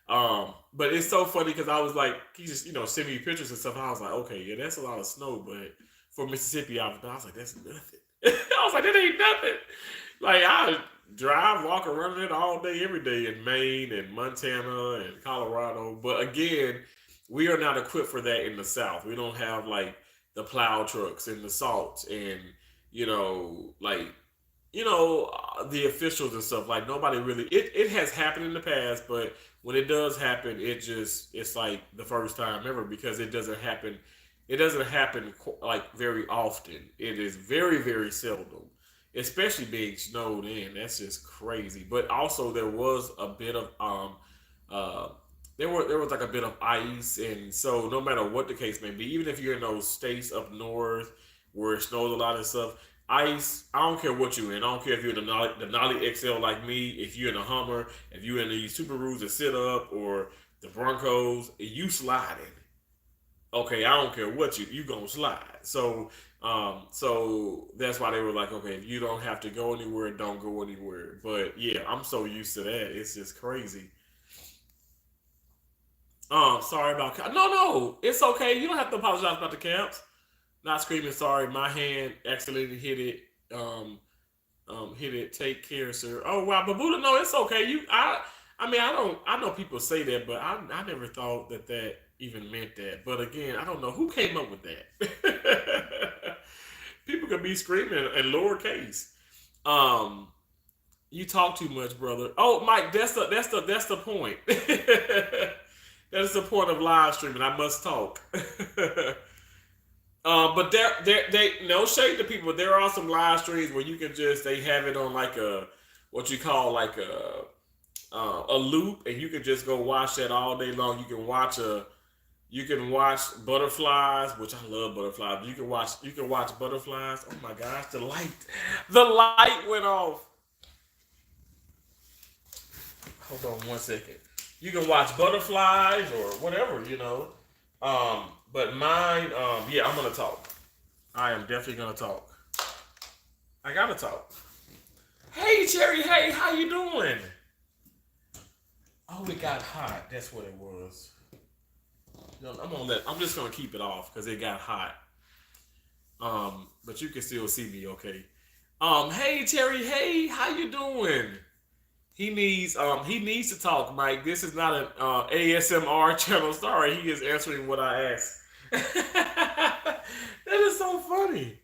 But it's so funny because I was like, he just send me pictures and stuff. I was like, okay, yeah, that's a lot of snow, but for Mississippi, I was like, that's nothing. I was like, that ain't nothing. Like I drive, walk around it all day, every day in Maine and Montana and Colorado. But again, we are not equipped for that in the South. We don't have like the plow trucks and the salts and like the officials and stuff. Like nobody really. It has happened in the past, but when it does happen, it's like the first time ever because it doesn't happen. It doesn't happen like very often. It is very very seldom, especially being snowed in. That's just crazy. But also there was a bit of uh there was like a bit of ice, and so no matter what the case may be, even if you're in those states up north where it snows a lot of stuff, ice. I don't care what you're in. I don't care if you're the Nolly XL like me, if you're in a Hummer, if you're in the Subarus that sit up, or the Broncos, you sliding. Okay, I don't care what you gonna slide. So that's why they were like, okay, if you don't have to go anywhere, don't go anywhere. But yeah, I'm so used to that. It's just crazy. Sorry about no, it's okay. You don't have to apologize about the camps. Not screaming sorry. My hand accidentally hit it. Um, hit it. Take care, sir. Oh wow, but Buddha, no, it's okay. I mean, I don't. I know people say that, but I never thought that even meant that. But again, I don't know who came up with that. People could be screaming in lowercase. Um, you talk too much, brother. Oh, Mike, that's the point. That's the point of live streaming. I must talk. But they no shade to people. But there are some live streams where you can just they have it on like a what you call like a loop, and you can just go watch that all day long. You can watch butterflies, which I love butterflies. You can watch butterflies. Oh my gosh, the light went off. Hold on one second. You can watch butterflies or whatever, But mine, yeah, I'm gonna talk. I am definitely gonna talk. I gotta talk. Hey Cherry, hey, how you doing? Oh, it got hot. That's what it was. No, I'm just gonna keep it off because it got hot. But you can still see me, okay? Hey Terry, hey, how you doing? He needs to talk, Mike. This is not an ASMR channel. Sorry, he is answering what I asked. That is so funny.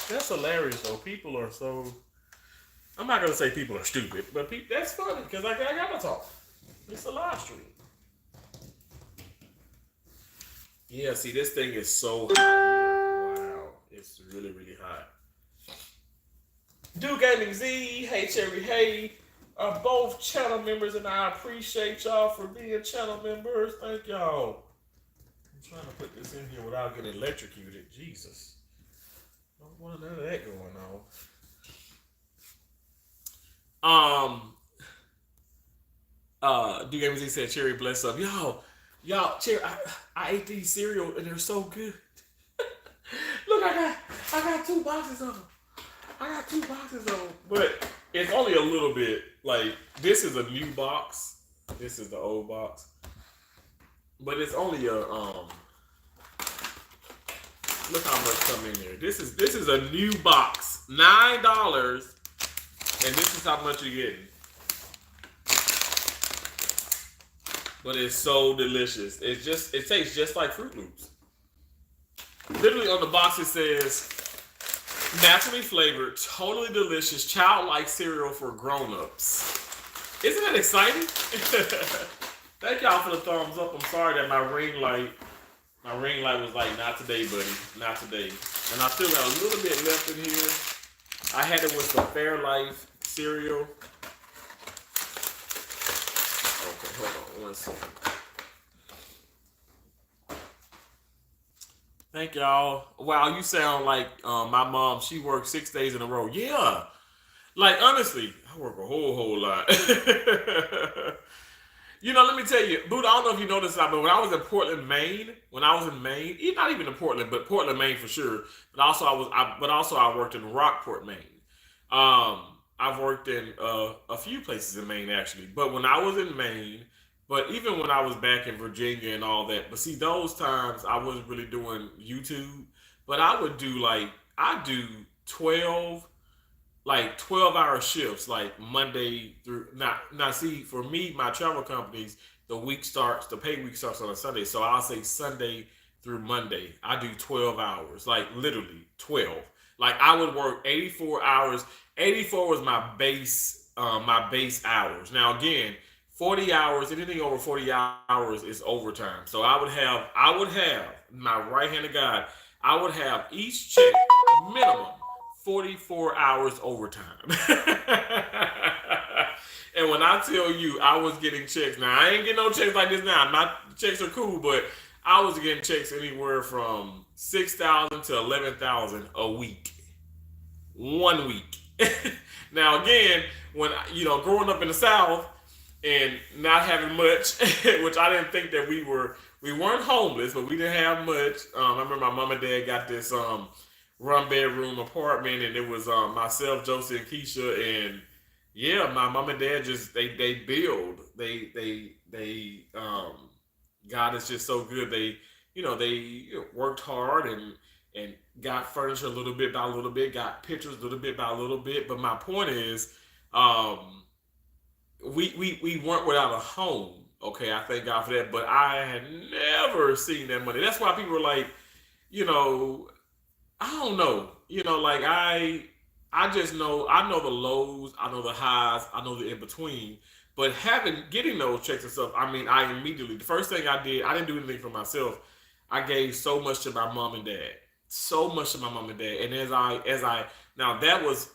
That's hilarious, though. People are so. I'm not gonna say people are stupid, but that's funny because I gotta talk. It's a live stream. Yeah, see, this thing is so hot here. Wow, it's really, really hot. Do Gaming Z, hey Cherry, hey, are both channel members, and I appreciate y'all for being channel members. Thank y'all. I'm trying to put this in here without getting electrocuted. Jesus, don't want none of that going on. Do Gaming Z said Cherry bless up, y'all. Cherry, I ate these cereal and they're so good. Look, I got 2 boxes of them. I got 2 boxes of them, but it's only a little bit. Like this is a new box. This is the old box, but it's only a Look how much come in there. This is a new box, $9, and this is how much you're getting. But it's so delicious. It tastes just like Fruit Loops. Literally on the box it says naturally flavored, totally delicious, childlike cereal for grown-ups. Isn't that exciting? Thank y'all for the thumbs up. I'm sorry that my ring light was like, not today, buddy. Not today. And I still got a little bit left in here. I had it with some Fairlife cereal. Okay, hold on one second. Thank y'all. Wow, you sound like my mom. She works 6 days in a row. Yeah. Like, honestly, I work a whole lot. Let me tell you, Buddha, I don't know if you know this, but when I was in Portland, Maine, not even in Portland, but Portland, Maine for sure. But also I worked in Rockport, Maine. I've worked in a few places in Maine actually. But when I was in Maine, but even when I was back in Virginia and all that, but see those times I wasn't really doing YouTube. But I do 12 12-hour shifts, like Monday through now. See, for me, my travel companies, the pay week starts on a Sunday, so I'll say Sunday through Monday. I do 12 hours, like literally 12. Like I would work 84 hours. 84 was my base hours. Now again, 40 hours, anything over 40 hours is overtime. So I would have my right hand of God. I would have each check minimum 44 hours overtime. And when I tell you I was getting checks, now I ain't getting no checks like this now. My checks are cool, but I was getting checks anywhere from 6,000 to 11,000 a week. 1 week. Now again, when growing up in the South and not having much, which I didn't think that we weren't homeless, but we didn't have much. I remember my mom and dad got this one bedroom apartment, and it was myself, Josie, and Keisha, and yeah, my mom and dad just they build. God is just so good. They worked hard and got furniture a little bit by a little bit, got pictures a little bit by a little bit. But my point is, we weren't without a home. Okay, I thank God for that. But I had never seen that money. That's why people were like, I don't know. I just know, I know the lows, I know the highs, I know the in between. But getting those checks and stuff, I immediately, the first thing I did, I didn't do anything for myself. I gave so much to my mom and dad. So much to my mom and dad. And now that was,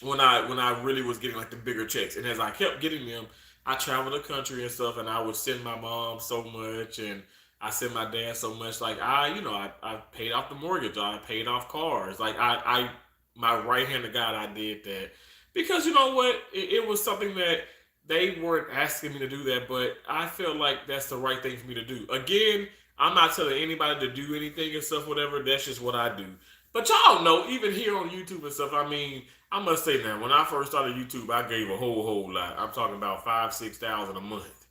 when I really was getting like the bigger checks. And as I kept getting them, I traveled the country and stuff, and I would send my mom so much, and I sent my dad so much. Like I paid off the mortgage. I paid off cars. Like my right hand to God, I did that. Because you know what, it was something that they weren't asking me to do that, but I feel like that's the right thing for me to do. Again, I'm not telling anybody to do anything and stuff, whatever. That's just what I do. But y'all know, even here on YouTube and stuff, I mean, I must say now, when I first started YouTube, I gave a whole lot. I'm talking about 5, 6 thousand a month.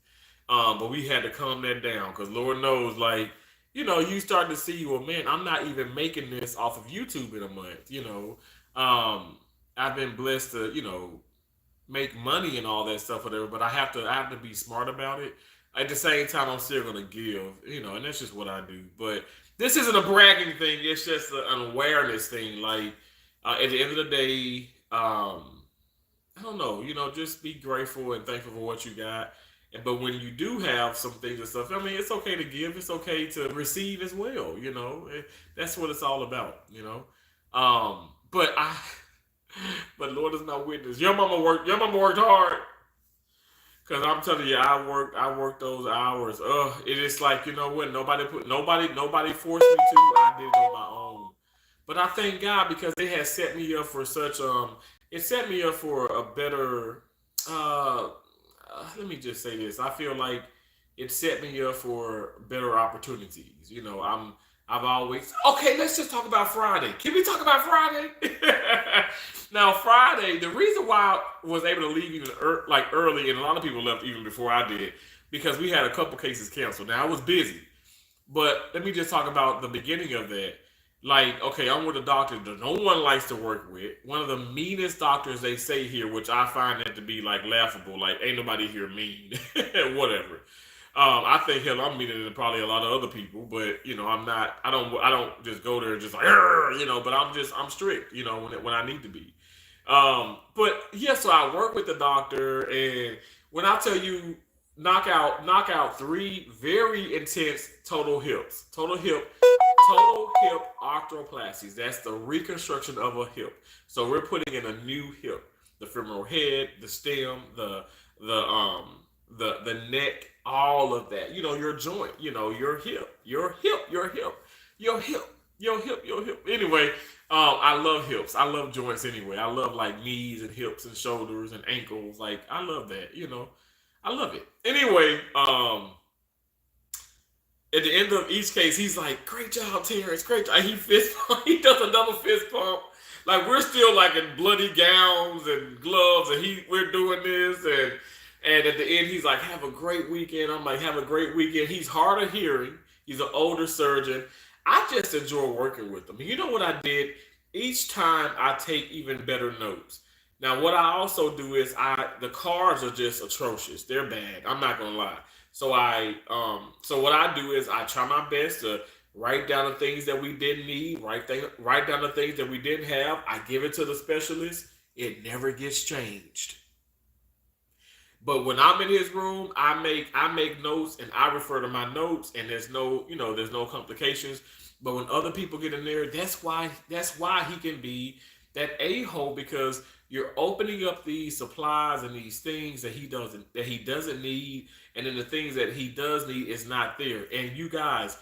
But we had to calm that down because Lord knows, like, you start to see, well, man, I'm not even making this off of YouTube in a month. I've been blessed to, make money and all that stuff, whatever. But I have to be smart about it. At the same time, I'm still gonna give, and that's just what I do. But this isn't a bragging thing. It's just an awareness thing. Like at the end of the day, I don't know, just be grateful and thankful for what you got. But when you do have some things and stuff, I mean, it's okay to give. It's okay to receive as well. That's what it's all about. But but Lord is my witness. Your mama worked hard. Cause I'm telling you, I worked those hours. It is like, you know what? Nobody forced me to. I did it on my own. But I thank God because it has set me up for such it set me up for a better let me just say this. I feel like it set me up for better opportunities. I've always okay. Let's just talk about Friday. Can we talk about Friday? Now Friday, the reason why I was able to leave even like early, and a lot of people left even before I did, because we had a couple cases canceled. Now I was busy, but let me just talk about the beginning of that. Like, okay, I'm with a doctor that no one likes to work with. One of the meanest doctors they say here, which I find that to be like laughable. Like, ain't nobody here mean, whatever. I think hell, I'm meaner than probably a lot of other people, but I'm not. I don't just go there and just like, But I'm strict, when I need to be. But yeah, so I work with the doctor, and when I tell you knock out three very intense total hip arthroplasties. That's the reconstruction of a hip. So we're putting in a new hip, the femoral head, the stem, the neck, all of that. Your joint. Your hip, your hip. Anyway, I love hips. I love joints anyway. I love like knees and hips and shoulders and ankles. Like I love that. I love it. Anyway, at the end of each case, he's like, "Great job, Terrence. Great job." He fist pump. He does a double fist pump. Like we're still like in bloody gowns and gloves, and we're doing this, and at the end, he's like, "Have a great weekend." I'm like, "Have a great weekend." He's hard of hearing. He's an older surgeon. I just enjoy working with him. You know what I did? Each time I take even better notes. Now, what I also do is the cards are just atrocious. They're bad. I'm not gonna lie. So what I do is I try my best to write down the things that we didn't need, write down the things that we didn't have. I give it to the specialist. It never gets changed. But when I'm in his room, I make notes and I refer to my notes, and there's no complications. But when other people get in there, that's why he can be that a-hole, because you're opening up these supplies and these things that he doesn't need, and then the things that he does need is not there. And you guys,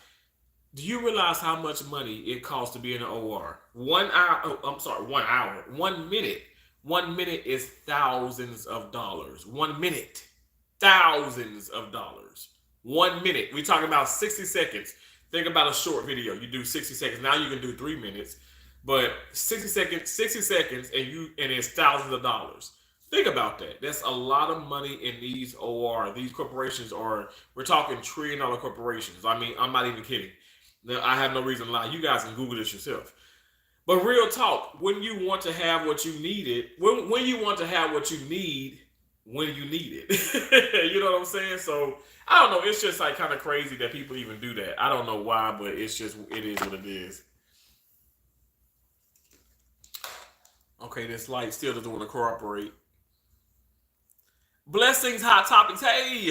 do you realize how much money it costs to be in an OR? 1 hour, oh, I'm sorry, 1 hour, 1 minute. 1 minute is thousands of dollars. 1 minute, thousands of dollars. 1 minute. We're talking about 60 seconds. Think about a short video. You do 60 seconds. Now you can do 3 minutes. But 60 seconds, and it's thousands of dollars. Think about that. That's a lot of money in these OR. These corporations we're talking trillion-dollar corporations. I mean, I'm not even kidding. Now, I have no reason to lie. You guys can Google this yourself. But real talk, when you want to have what you needed, when you want to have what you need, when you need it. You know what I'm saying? So, I don't know. It's just like kind of crazy that people even do that. I don't know why, but it is what it is. Okay, this light still doesn't want to cooperate. Blessings, hot topics. Hey,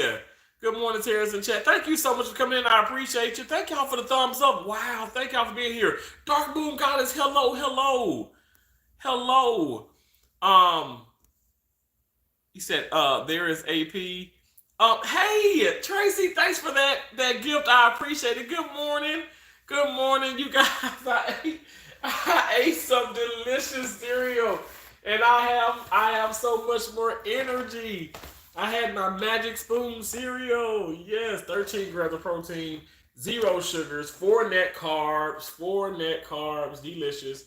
good morning, Terrence and chat. Thank you so much for coming in. I appreciate you. Thank y'all for the thumbs up. Wow, thank y'all for being here. Dark Moon Goddess, hello, hello, hello. Um, he said, there is AP. Hey, Tracy, thanks for that gift. I appreciate it. Good morning. Good morning, you guys. I ate some delicious cereal. And I have so much more energy. I had my Magic Spoon cereal. Yes, 13 grams of protein, zero sugars, four net carbs, delicious.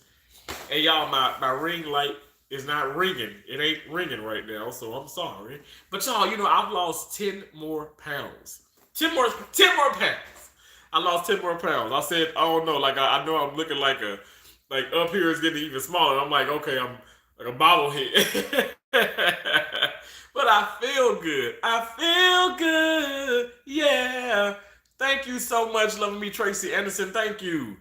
And y'all, my ring light is not ringing. It ain't ringing right now, so I'm sorry. But y'all, I've lost 10 more pounds. 10 more pounds. I lost 10 more pounds. I said, oh no, like I know I'm looking like up here is getting even smaller. I'm like, okay, I'm like a bobblehead. But I feel good. I feel good. Yeah. Thank you so much, loving me, Tracy Anderson. Thank you.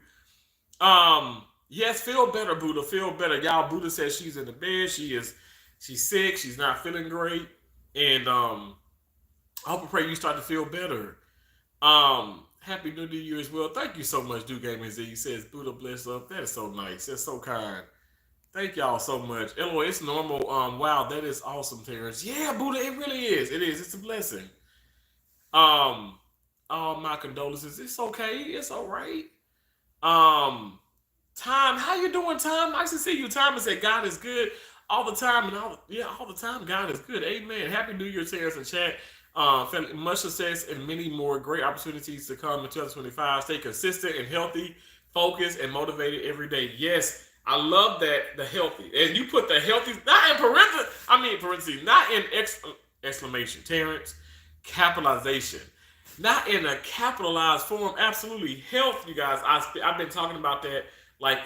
Yes, feel better, Buddha. Feel better. Y'all, Buddha says she's in the bed. She's sick. She's not feeling great. And I hope and pray you start to feel better. Happy New Year as well. Thank you so much, Do Gaming Z. Says Buddha bless up. That is so nice. That's so kind. Thank y'all so much. LOL, it's normal. Wow, that is awesome, Terrence. Yeah, Buddha, it really is. It is. It's a blessing. Um, all my condolences. It's okay. It's all right. Um, Time, how you doing, Time? Nice to see you. Time and said God is good all the time, and all the time. God is good. Amen. Happy New Year, Terrence and chat. Much success and many more great opportunities to come in 2025. Stay consistent and healthy, focused and motivated every day. Yes, I love that, the healthy, and you put the healthy not in parentheses. I mean parentheses, not in exclamation, Terrence. Capitalization. Not in a capitalized form. Absolutely. Health, you guys. I've been talking about that like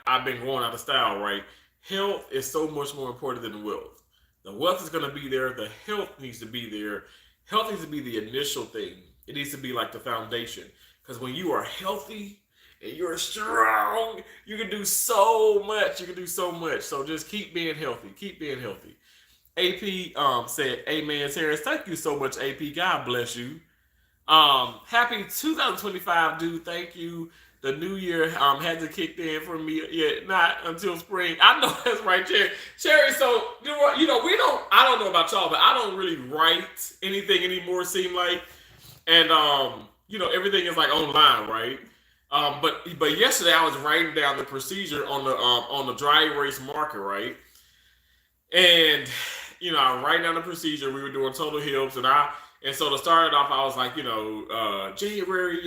I've been going out of style, right? Health is so much more important than the wealth. The wealth is going to be there. The health needs to be there. Health needs to be the initial thing. It needs to be like the foundation. Because when you are healthy and you're strong, you can do so much. You can do so much. So just keep being healthy. Keep being healthy. AP said, Amen, Terrence. Thank you so much, AP. God bless you. Happy 2025, dude. Thank you. The new year hasn't kicked in for me yet, not until spring. I know that's right, Cherry. Cherry, so we don't. I don't know about y'all, but I don't really write anything anymore. Seem like, and everything is like online, right? But yesterday I was writing down the procedure on the dry erase marker, right? And I write down the procedure. We were doing total hips, and so to start it off, I was like, January,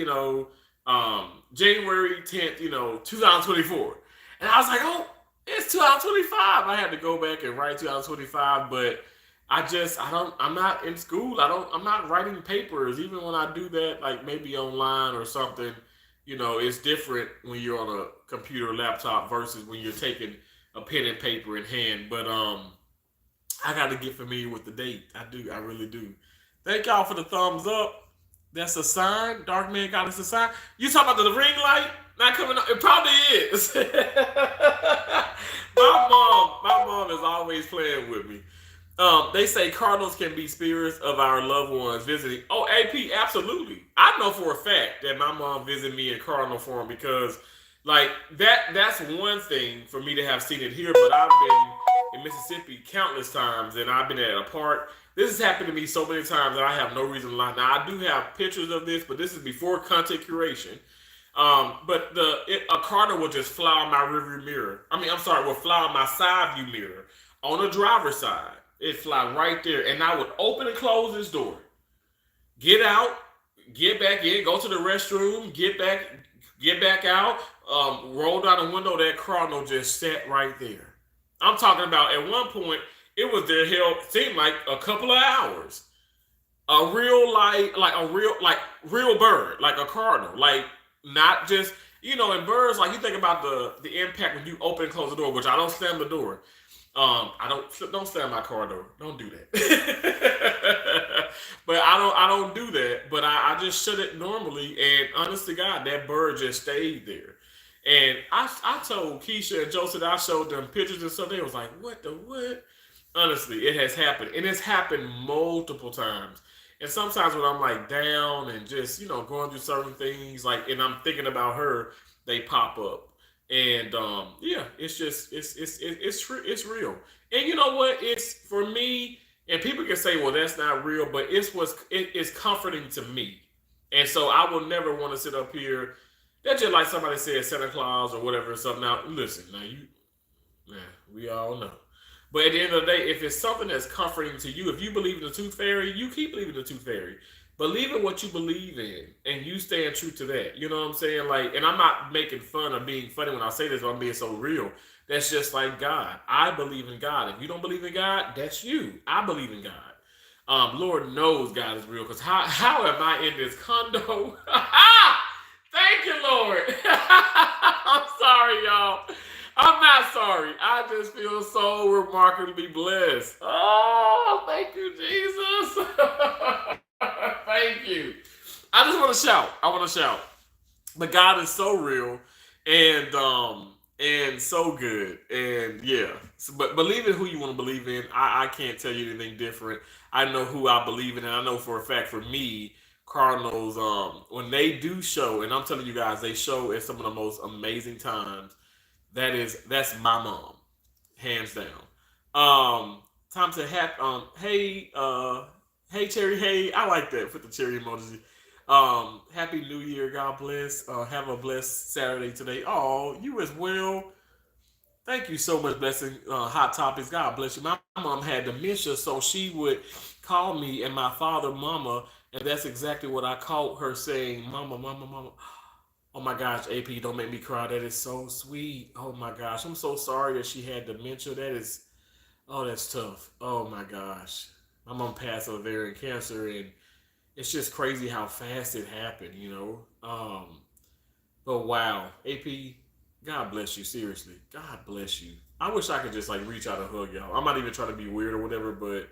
January 10th, 2024, and I was like, oh, it's 2025. I had to go back and write 2025, but I'm not in school. I'm not writing papers. Even when I do that, like maybe online or something, it's different when you're on a computer laptop versus when you're taking a pen and paper in hand. But I got to get familiar with the date. I do. I really do. Thank y'all for the thumbs up. That's a sign. Dark man got us a sign. You talking about the ring light not coming up? It probably is. my mom is always playing with me. They say cardinals can be spirits of our loved ones visiting. Oh, AP, absolutely. I know for a fact that my mom visited me in cardinal form because, like, that's one thing for me to have seen it here, but I've been in Mississippi countless times, and I've been at a park. This has happened to me so many times that I have no reason to lie. Now, I do have pictures of this, but this is before content curation. But a cardinal will just fly on my rearview mirror. I'm sorry, will fly on my side view mirror on the driver's side. It fly right there, and I would open and close this door, get out, get back in, go to the restroom, get back out, roll down the window. That cardinal just sat right there. I'm talking about at one point it was there. Hell, seemed like a couple of hours. A real real bird, like a cardinal, like not just in birds. Like you think about the impact when you open and close the door, which I don't slam the door. I don't slam my car door. Don't do that. But I don't do that. But I just shut it normally. And honest to God, that bird just stayed there. And I told Keisha and Joseph, I showed them pictures and stuff. They was like, what the what? Honestly, it has happened. And it's happened multiple times. And sometimes when I'm like down and just, going through certain things, like, and I'm thinking about her, they pop up. And yeah, it's just it's real. And you know what? It's for me, and people can say, well, that's not real, but it's comforting to me. And so I will never want to sit up here. That's just like somebody said Santa Claus or whatever or something. Now listen, now we all know. But at the end of the day, if it's something that's comforting to you, if you believe in the tooth fairy, you keep believing in the tooth fairy. Believe in what you believe in, and you stand true to that. You know what I'm saying? Like, and I'm not making fun or being funny when I say this, but I'm being so real. That's just like God. I believe in God. If you don't believe in God, that's you. I believe in God. Lord knows God is real. Because how am I in this condo? Thank you, Lord. I'm sorry, y'all. I'm not sorry. I just feel so remarkably blessed. Oh, thank you, Jesus. Thank you. I just want to shout. I want to shout. But God is so real, and so good, and yeah. So, but believe in who you want to believe in. I can't tell you anything different. I know who I believe in, and I know for a fact for me, Cardinals, when they do show, and I'm telling you guys, they show at some of the most amazing times. That's my mom, hands down. Time to have hey cherry, hey, I like that. Put the cherry emoji. Happy New Year, God bless. Have a blessed Saturday today. Oh, you as well. Thank you so much, blessing. Hot topics. God bless you. My mom had dementia, so she would call me and my father, mama, and that's exactly what I caught her saying, mama, mama, mama. Oh my gosh, AP, don't make me cry. That is so sweet. Oh my gosh, I'm so sorry that she had dementia. That is, oh, that's tough. Oh my gosh, my mom passed of ovarian cancer, and it's just crazy how fast it happened. But wow, AP, God bless you. Seriously, God bless you. I wish I could just like reach out and hug y'all. I'm not even trying to be weird or whatever, but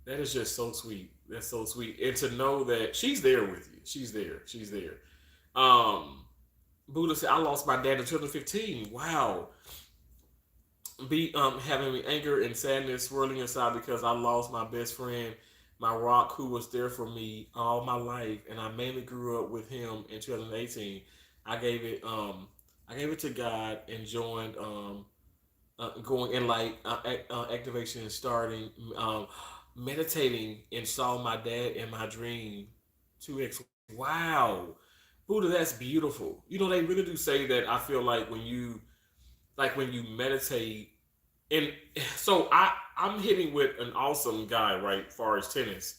that is just so sweet. That's so sweet, and to know that she's there with you. She's there. She's there. Um, Buddha said, "I lost my dad in 2015. Wow, be having me anger and sadness swirling inside because I lost my best friend, my rock, who was there for me all my life, and I mainly grew up with him in 2018. I gave it I gave it to God and joined going in like activation and starting meditating and saw my dad in my dream 2x. Wow, Buddha, that's beautiful. They really do say that. I feel like when you meditate, and so I'm hitting with an awesome guy, right, far as tennis,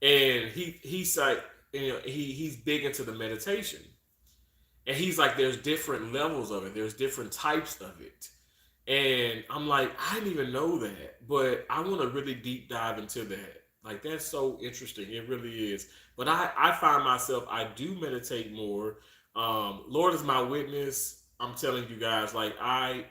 and he's like, he's big into the meditation, and he's like, there's different levels of it, there's different types of it, and I'm like, I didn't even know that, but I want to really deep dive into that. Like, that's so interesting. It really is. But I find myself, I do meditate more. Lord is my witness. I'm telling you guys, like, I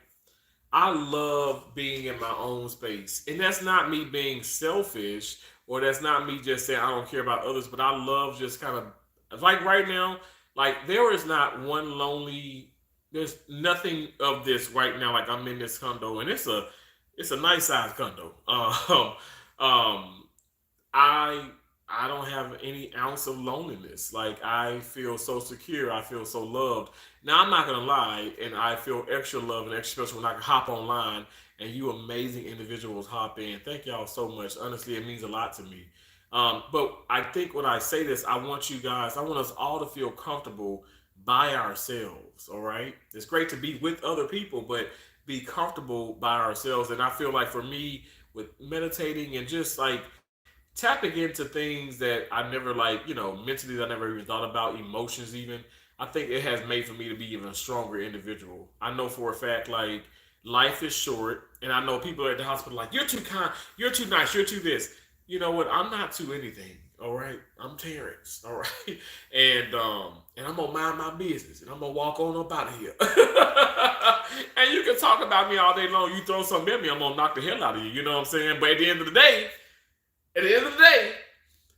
love being in my own space. And that's not me being selfish, or that's not me just saying I don't care about others, but I love just kind of like right now, like there is not one lonely, there's nothing of this right now. Like I'm in this condo, and it's a nice size condo. Um I I don't have any ounce of loneliness. Like I feel so secure. I feel so loved. Now I'm not gonna lie, and I feel extra love and extra special when I can hop online and you amazing individuals hop in. Thank y'all so much. Honestly, it means a lot to me. But I think when I say this, I want you guys, I want us all to feel comfortable by ourselves. All right. It's great to be with other people, but be comfortable by ourselves. And I feel like for me, with meditating and just like tapping into things that I never mentally I never even thought about, emotions even. I think it has made for me to be even a stronger individual. I know for a fact like life is short, and I know people at the hospital like you're too kind, you're too nice, you're too this. You know what? I'm not too anything. All right, I'm Terrence. All right, and I'm gonna mind my business, and I'm gonna walk on up out of here. And you can talk about me all day long. You throw something at me, I'm gonna knock the hell out of you. You know what I'm saying? But at the end of the day,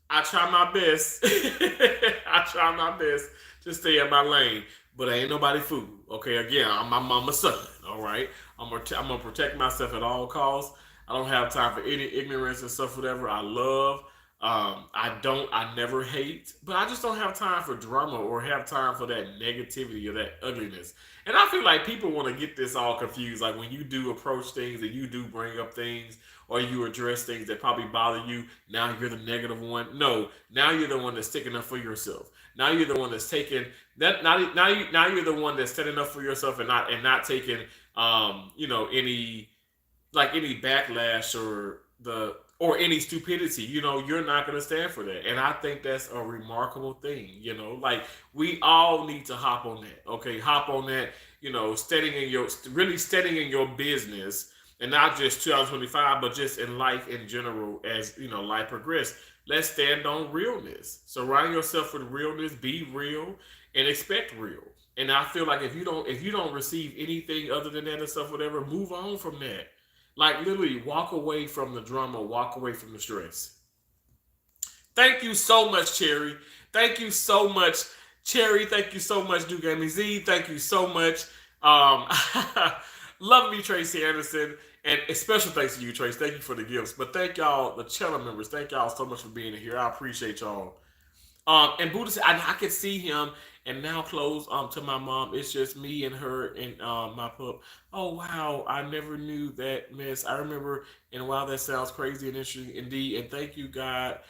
I try my best. I try my best to stay in my lane, but I ain't nobody fool. Okay, again, I'm my mama's son. All right, I'm gonna protect myself at all costs. I don't have time for any ignorance and stuff, whatever. I love. I never hate, but I just don't have time for drama or have time for that negativity or that ugliness. And I feel like people want to get this all confused. Like when you do approach things and you do bring up things or you address things that probably bother you, now you're the negative one. No, now you're the one that's sticking up for yourself. Now you're the one that's taking that. Now you're the one that's standing up for yourself and not taking any. like any backlash or any stupidity. You're not going to stand for that, and I think that's a remarkable thing. Like we all need to hop on that. Okay, hop on that. Steadying in your business, and not just 2025, but just in life in general. As life progresses, let's stand on realness. Surround yourself with realness. Be real and expect real. And I feel like if you don't receive anything other than that and stuff, whatever, move on from that. Like literally walk away from the drama, walk away from the stress. Thank you so much, Cherry. Thank you so much, Cherry. Thank you so much, Duke Amy Z. Thank you so much. Um, love me, Tracy Anderson. And a special thanks to you, Trace. Thank you for the gifts. But thank y'all, the channel members. Thank y'all so much for being here. I appreciate y'all. And Buddha said, I could see him and now close to my mom. It's just me and her and my pup. Oh wow, I never knew that, Miss. I remember, and wow, that sounds crazy and interesting indeed. And thank you, God.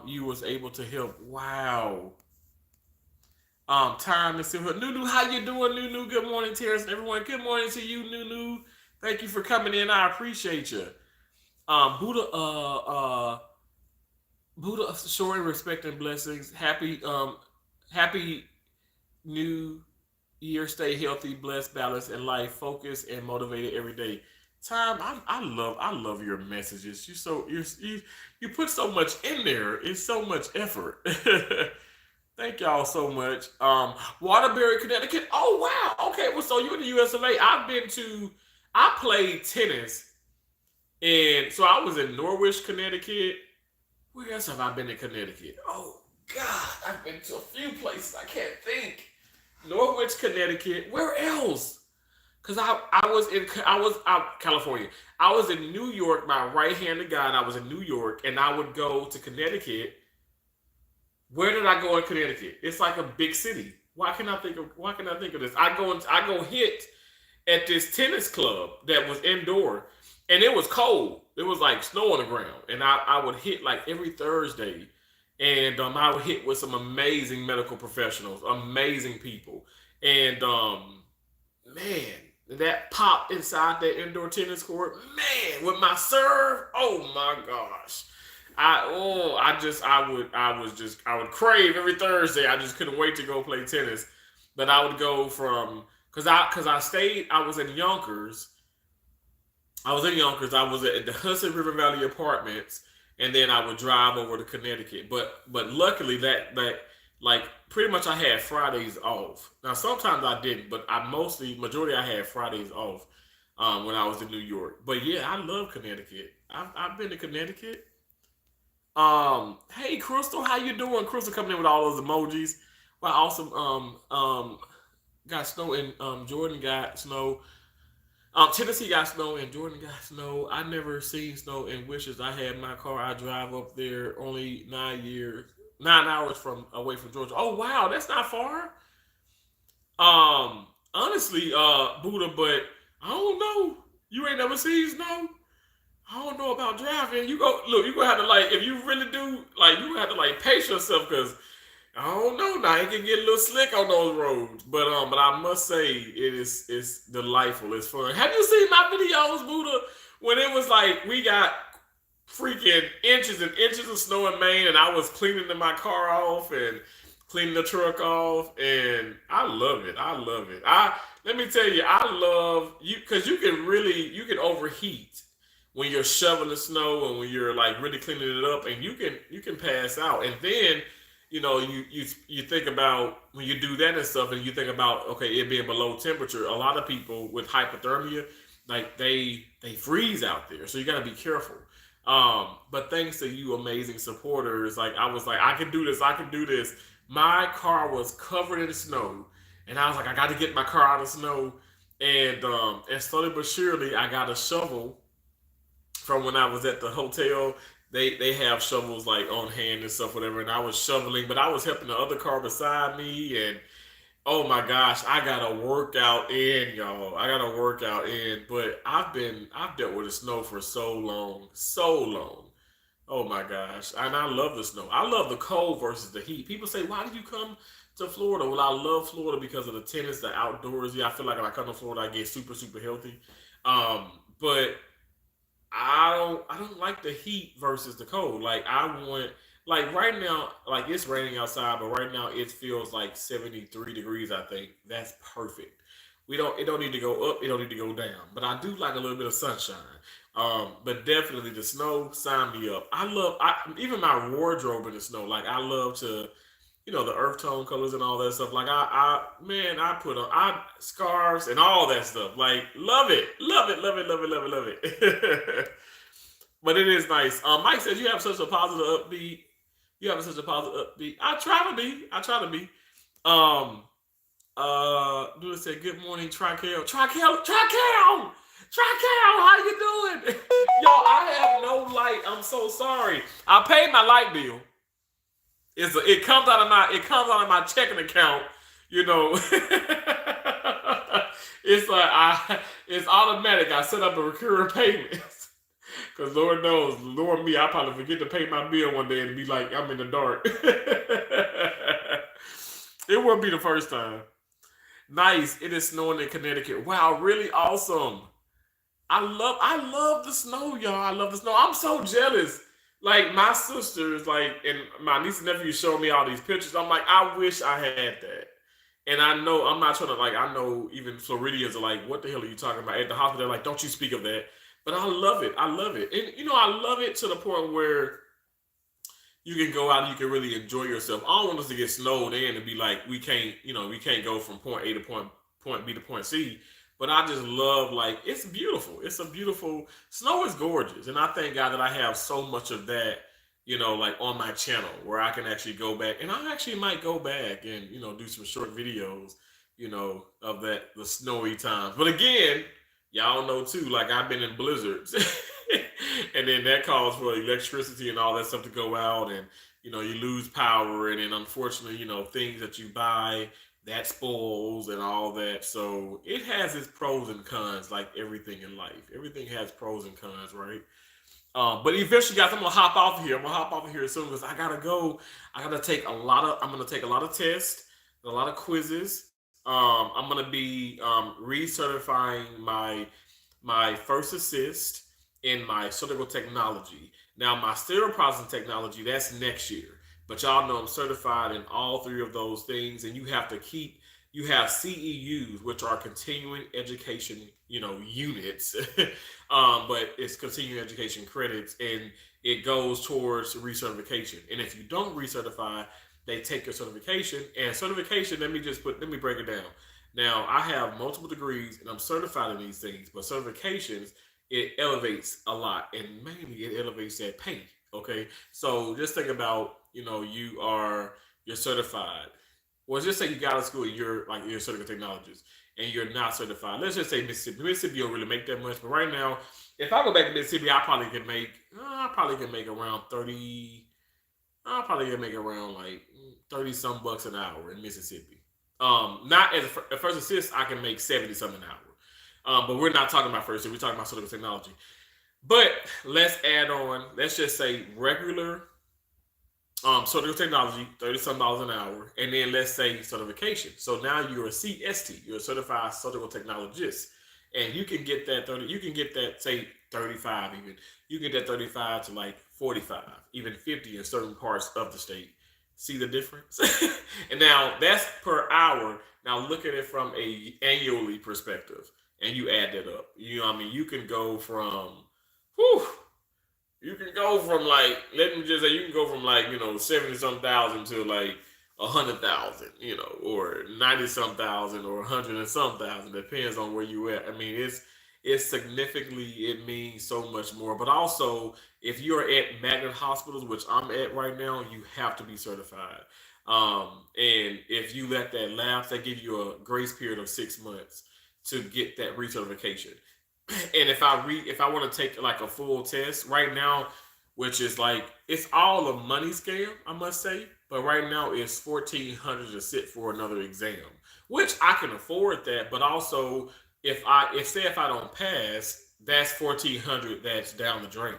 You was able to help. Wow. Time is still here. Nunu, how you doing, Nunu? Good morning, Terrence, and everyone. Good morning to you, Nunu. Thank you for coming in. I appreciate you. Buddha, Buddha, showing respect and blessings. Happy new year. Stay healthy, blessed, balanced, and life focused and motivated every day. Time, I love your messages. You put so much in there. It's so much effort. Thank y'all so much. Waterbury, Connecticut. Oh wow. Okay, well, so you're in the US of A. I played tennis, and so I was in Norwich, Connecticut. Where else have I been in Connecticut? Oh God, I've been to a few places. I can't think. Norwich, Connecticut. Where else? Cause I was out California. I was in New York. My right hand of God. I was in New York, and I would go to Connecticut. Where did I go in Connecticut? It's like a big city. Why can I think of this? I go hit at this tennis club that was indoor, and it was cold. It was like snow on the ground, and I would hit like every Thursday, and I would hit with some amazing medical professionals, amazing people, and man, that pop inside that indoor tennis court, man, with my serve, oh my gosh. I would crave every Thursday. I just couldn't wait to go play tennis. But I would go from because I stayed. I was in Yonkers. I was at the Hudson River Valley Apartments, and then I would drive over to Connecticut. But luckily that like pretty much I had Fridays off. Now sometimes I didn't, but majority I had Fridays off when I was in New York. But yeah, I love Connecticut. I've been to Connecticut. Hey Crystal, how you doing? Crystal coming in with all those emojis. Wow, awesome. Got snow and Jordan got snow. Tennessee got snow and Jordan got snow. I never seen snow in Wishes. I had my car. I drive up there only 9 hours from away from Georgia. Oh wow, that's not far. Honestly, Buddha, but I don't know. You ain't never seen snow. I don't know about driving. You go look. You gonna have to like if you really do like you gonna have to like pace yourself because I don't know now. It can get a little slick on those roads, but I must say it's delightful. It's fun. Have you seen my videos, Buddha? When it was like we got freaking inches and inches of snow in Maine, and I was cleaning my car off and cleaning the truck off, and I love it. I love it. I let me tell you, I love you because you can overheat when you're shoveling snow and when you're like really cleaning it up, and you can pass out, and then you think about when you do that and stuff, and you think about okay, it being below temperature. A lot of people with hypothermia, like they freeze out there, so you got to be careful. But thanks to you, amazing supporters, like I was like, I can do this, I can do this. My car was covered in snow, and I was like, I got to get my car out of snow, and slowly but surely, I got a shovel from when I was at the hotel. They have shovels like on hand and stuff, whatever. And I was shoveling, but I was helping the other car beside me. And oh my gosh, I got a workout in, y'all. I got a workout in. But I've dealt with the snow for so long, so long. Oh my gosh, and I love the snow. I love the cold versus the heat. People say, "Why did you come to Florida?" Well, I love Florida because of the tennis, the outdoors. Yeah, I feel like when I come to Florida, I get super super healthy. But I don't like the heat versus the cold. Like I want like right now, like it's raining outside, but right now it feels like 73 degrees, I think. That's perfect. It don't need to go up, it don't need to go down. But I do like a little bit of sunshine. But definitely the snow sign me up. Even my wardrobe in the snow. Like I love to the earth tone colors and all that stuff. Like man, I put on I scarves and all that stuff. Like love it, love it, love it, love it, love it, love it. But it is nice. Mike says you have such a positive upbeat. You have such a positive upbeat. I try to be. I try to be. Um. Dude said good morning, Trical. Trical. How you doing? Yo, I have no light. I'm so sorry. I paid my light bill. It comes out of my checking account. You know, it's automatic. I set up a recurring payment. Cause Lord knows, Lord me, I probably forget to pay my bill one day and be like, I'm in the dark. It won't be the first time. Nice. It is snowing in Connecticut. Wow, really awesome. I love the snow, y'all. I love the snow. I'm so jealous. Like my sisters, like and my niece and nephew showed me all these pictures. I'm like, I wish I had that. And I know I'm not trying to like. I know even Floridians are like, "What the hell are you talking about?" At the hospital, they're like, "Don't you speak of that." But I love it. I love it, and I love it to the point where you can go out and you can really enjoy yourself. I don't want us to get snowed in and be like, we can't go from point A to point B to point C. But I just love like it's beautiful. It's a beautiful snow is gorgeous, and I thank God that I have so much of that. Like on my channel where I can actually go back, and I actually might go back and do some short videos, of the snowy times. But again, y'all know too, like I've been in blizzards, and then that calls for electricity and all that stuff to go out, and you lose power, and then unfortunately, things that you buy that spoils and all that. So it has its pros and cons, like everything in life. Everything has pros and cons, right? But eventually, guys, I'm gonna hop off here. I'm gonna hop off here soon because I gotta go. I'm gonna take a lot of tests, a lot of quizzes. I'm gonna be recertifying my first assist in my surgical technology. Now, my sterile processing technology, that's next year. But y'all know I'm certified in all three of those things, and you have CEUs, which are continuing education, units, but it's continuing education credits, and it goes towards recertification. And if you don't recertify, they take your certification. And certification, let me break it down. Now, I have multiple degrees, and I'm certified in these things, but certifications it elevates a lot, and mainly it elevates that pay. Okay, so just think about you're certified. Well, just say you got out of school and you're a certificate technologist and you're not certified. Let's just say Mississippi. Mississippi don't really make that much, but right now, if I go back to Mississippi, I probably can make around 30. I probably can make around like 30 some bucks an hour in Mississippi. Not as a first assist, I can make 70 something an hour. But we're not talking about first assist. We're talking about certificate technology. But let's add on. Let's just say regular surgical technology, $30 an hour, and then let's say certification. So now you're a CST, you're a certified surgical technologist, and you can get that 30. You can get that say 35 even. You get that 35 to like 45, even 50 in certain parts of the state. See the difference? And now that's per hour. Now look at it from a annually perspective, and you add that up. You can go from, whew, you can go from like, let me just say, you can go from like 70 some thousand to like 100,000, or 90 some thousand, or 100 and some thousand. Depends on where you at. I mean, it's significantly, it means so much more. But also, if you're at magnet hospitals, which I'm at right now, you have to be certified. And if you let that lapse, they give you a grace period of 6 months to get that recertification. And if I want to take like a full test right now, which is like it's all a money scam, I must say. But right now it's 1,400 to sit for another exam, which I can afford that. But also, if I don't pass, that's 1,400 that's down the drain.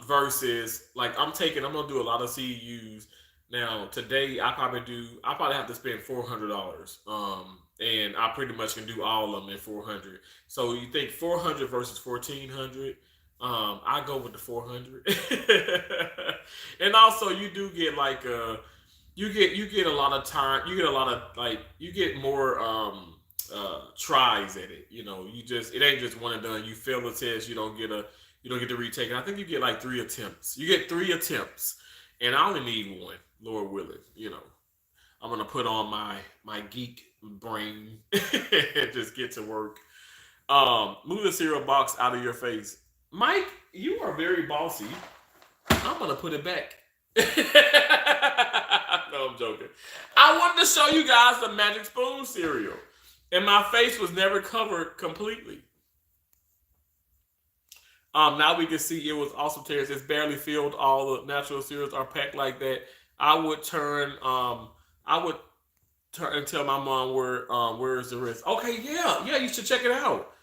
Versus like I'm gonna do a lot of CEUs now. Today I probably have to spend $400. And I pretty much can do all of them in 400. So you think 400 versus 1,400? I go with the 400. And also you do get like you get a lot of time. You get a lot of like you get more tries at it. You just it ain't just one and done. You fail the test, you don't get to retake it. I think you get like 3 attempts. You get 3 attempts, and I only need one, Lord willing. I'm gonna put on my geek brain and just get to work. Move the cereal box out of your face, Mike. You are very bossy. I'm gonna put it back. No, I'm joking. I wanted to show you guys the Magic Spoon cereal, and my face was never covered completely. Now we can see it was awesome tears. It's barely filled. All the natural cereals are packed like that. I would turn. I would turn and tell my mom where is the rest. Okay, yeah, yeah. You should check it out.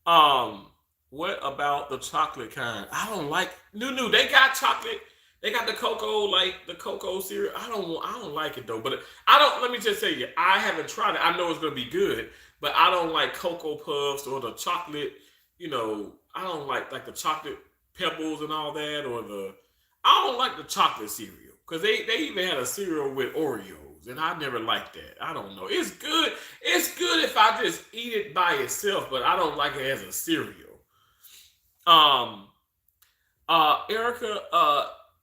Um, what about the chocolate kind? I don't like new. They got chocolate. They got the cocoa, like the cocoa cereal. I don't like it though. But I don't. Let me just say you, I haven't tried it. I know it's gonna be good, but I don't like cocoa puffs or the chocolate. I don't like the chocolate pebbles and all that, or the. I don't like the chocolate cereal because they even had a cereal with Oreos, and I never liked that. I don't know. It's good. It's good if I just eat it by itself, but I don't like it as a cereal. Um, Erica,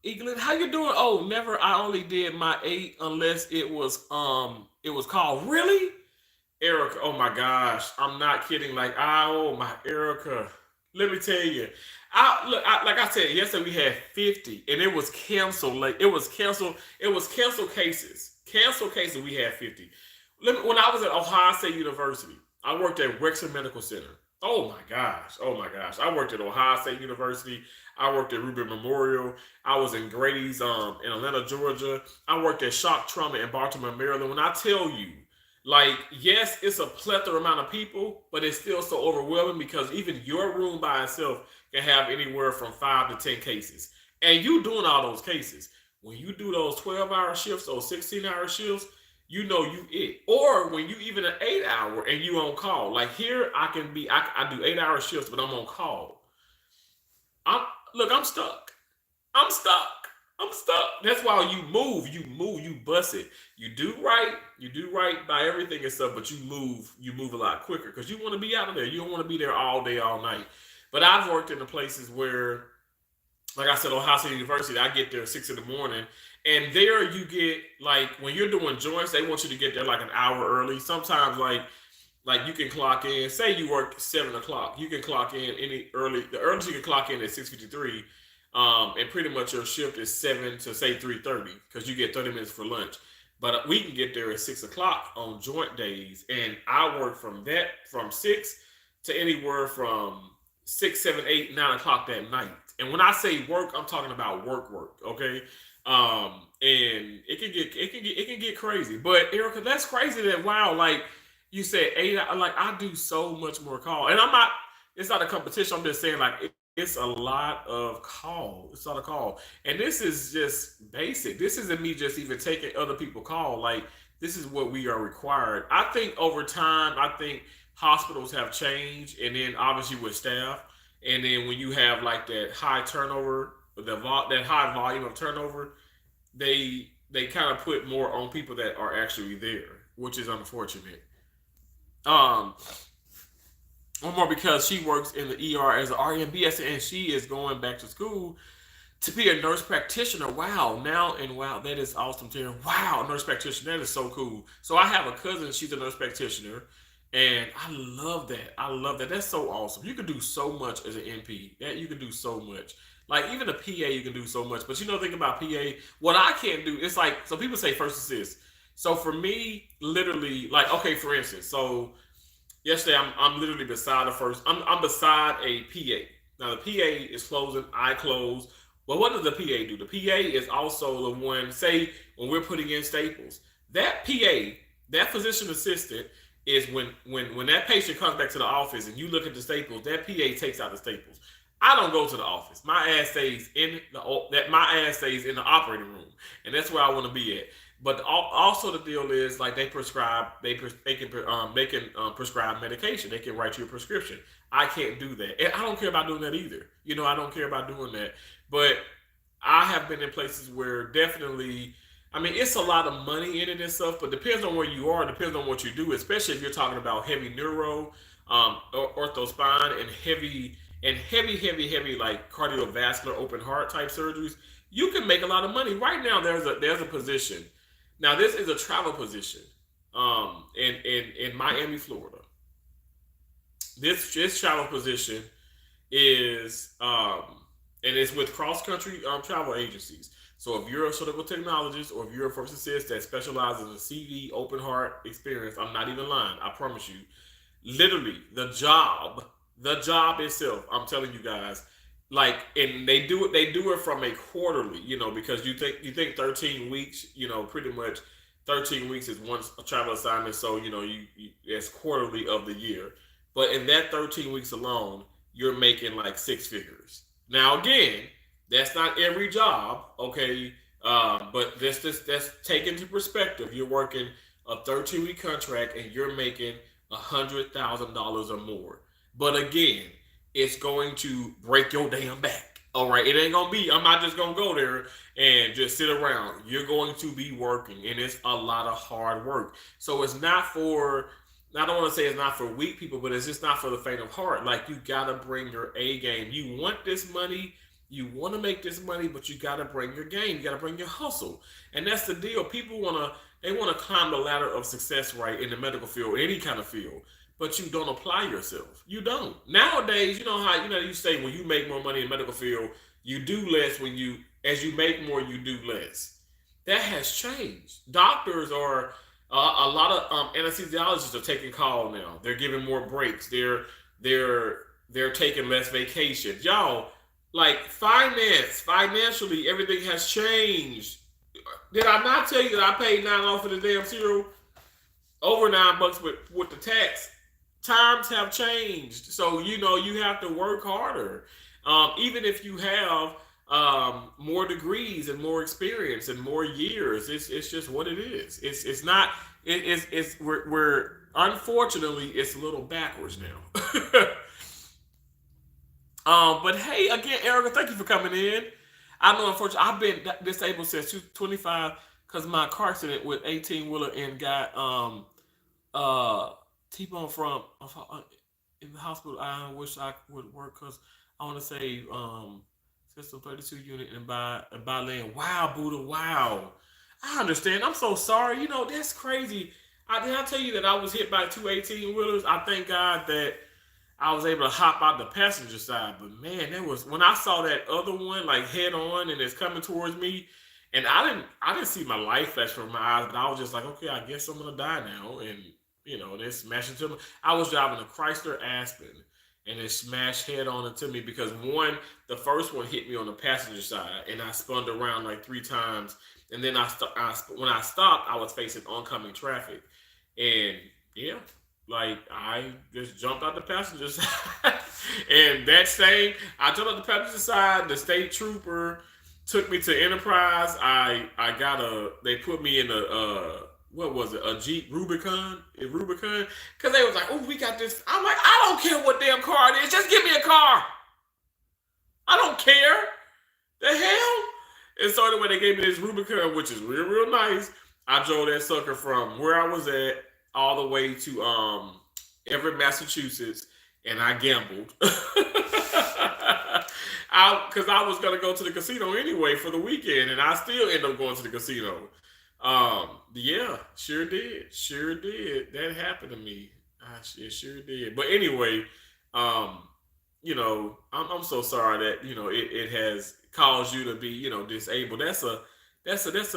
Eaglin, how you doing? Oh, never. I only did my 8 unless it was called really. Erica, oh my gosh, I'm not kidding. Like, oh my Erica, let me tell you, like I said yesterday, we had 50, and it was canceled. Like it was canceled. It was canceled cases. Canceled cases. We had 50. When I was at Ohio State University, I worked at Wexner Medical Center. Oh my gosh. Oh my gosh. I worked at Ohio State University. I worked at Rubin Memorial. I was in Grady's in Atlanta, Georgia. I worked at Shock Trauma in Baltimore, Maryland. When I tell you, like, yes, it's a plethora amount of people, but it's still so overwhelming because even your room by itself can have anywhere from 5 to 10 cases. And you doing all those cases. When you do those 12-hour shifts, those 16-hour shifts, you know you it. Or when you even an 8 hour and you on call. Like here, I do 8 hour shifts, but I'm on call. I'm look, I'm stuck. I'm stuck. I'm stuck. That's why you bust it. You do right by everything and stuff, but you move a lot quicker because you want to be out of there. You don't want to be there all day, all night. But I've worked in the places where, like I said, Ohio State University, I get there at 6 in the morning, and there you get like when you're doing joints, they want you to get there like an hour early. Sometimes like you can clock in. Say you work 7 o'clock, you can clock in any early. The earliest you can clock in is 6:53, and pretty much your shift is 7 to say 3:30 because you get 30 minutes for lunch. But we can get there at 6 o'clock on joint days, and I work from 6 to anywhere from 6, 7, 8, 9 o'clock that night. And when I say work, I'm talking about work. Okay, and it can get crazy. But Erica, that's crazy. That wow, like you said 8. Like I do so much more call, and I'm not. It's not a competition. I'm just saying like it's a lot of call. It's a lot of call, and this is just basic. This isn't me just even taking other people call. Like this is what we are required. I think over time, I think hospitals have changed, and then obviously with staff, and then when you have like that high turnover, that high volume of turnover, they kind of put more on people that are actually there, which is unfortunate. Um, one more because she works in the ER as an RNBS and she is going back to school to be a nurse practitioner. Wow, now and wow, that is awesome, Terry. Wow, nurse practitioner, that is so cool. So I have a cousin, she's a nurse practitioner, and I love that. I love that. That's so awesome. You can do so much as an NP. That you can do so much. Like even a PA, you can do so much. But think about PA. What I can't do, it's like so people say first assist. So for me, literally, like okay, for instance, so yesterday, I'm literally beside the first. I'm beside a PA. Now the PA is closing. I close. But what does the PA do? The PA is also the one. Say when we're putting in staples, that PA, that physician assistant, is when that patient comes back to the office and you look at the staples. That PA takes out the staples. I don't go to the office. My ass stays in the operating room, and that's where I want to be at. But also the deal is like they prescribe, they can prescribe medication. They can write you a prescription. I can't do that, and I don't care about doing that either. I don't care about doing that. But I have been in places where definitely, I mean, it's a lot of money in it and stuff, but depends on where you are, depends on what you do, especially if you're talking about heavy neuro, ortho spine, and heavy like cardiovascular open heart type surgeries. You can make a lot of money. Right now, there's a position. Now, this is a travel position, in Miami, Florida. This travel position is and it's with cross country travel agencies. So if you're a surgical technologist or if you're a first assist that specializes in CV open heart experience, I'm not even lying. I promise you, literally the job itself, I'm telling you guys, like, and they do it from a quarterly, because you think 13 weeks, pretty much 13 weeks is one travel assignment. So it's quarterly of the year, but in that 13 weeks alone, you're making like six figures. Now again, that's not every job, okay. But that's taken into perspective. You're working a 13-week contract and you're making $100,000 or more. But again, it's going to break your damn back. All right, it ain't gonna be. I'm not just gonna go there and just sit around. You're going to be working, and it's a lot of hard work. So it's not for. I don't want to say it's not for weak people, but it's just not for the faint of heart. Like, you gotta bring your A game. You want this money, you want to make this money, but you gotta bring your game. You gotta bring your hustle, and that's the deal. People they wanna climb the ladder of success, right, in the medical field, any kind of field, but you don't apply yourself. You don't. Nowadays, you know how you say when you make more money in the medical field, you do less as you make more, you do less. That has changed. Doctors are a lot of anesthesiologists are taking call now. They're giving more breaks. They're they're taking less vacations. Y'all, like, financially, everything has changed. Did I not tell you that I paid $9 for the damn cereal? Over $9 with the tax. Times have changed, so you have to work harder. Even if you have more degrees and more experience and more years, it's just what it is. It's not. It's we're unfortunately it's a little backwards now. But hey, again, Erica, thank you for coming in. I know, unfortunately, I've been disabled since 25 because my car accident with 18 wheeler and got uh T-bone from in the hospital. I wish I would work because I want to save system 32 unit and buy land. Wow, Buddha, wow. I understand. I'm so sorry. That's crazy. Did I tell you that I was hit by two 18 wheelers? I thank God that I was able to hop out the passenger side. But man, that was when I saw that other one like head on and it's coming towards me, and I didn't see my life flash from my eyes, but I was just like, okay, I guess I'm gonna die now, and they smashed into me. I was driving a Chrysler Aspen, and it smashed head on into me because the first one hit me on the passenger side, and I spun around like three times, and then when I stopped, I was facing oncoming traffic, and yeah, like I just jumped out the passenger side, and I jumped out the passenger side. The state trooper took me to Enterprise. They put me in what was it, a Jeep Rubicon, because they was like, oh, we got this. I'm like, I don't care what damn car it is, just give me a car. I don't care. The hell? And so anyway, they gave me this Rubicon, which is real nice. I drove that sucker from where I was at all the way to Everett, Massachusetts, and I gambled. Because I was gonna go to the casino anyway for the weekend, and I still end up going to the casino. Yeah, sure did. That happened to me. It sure did. But anyway, I'm so sorry that it has caused you to be disabled. That's a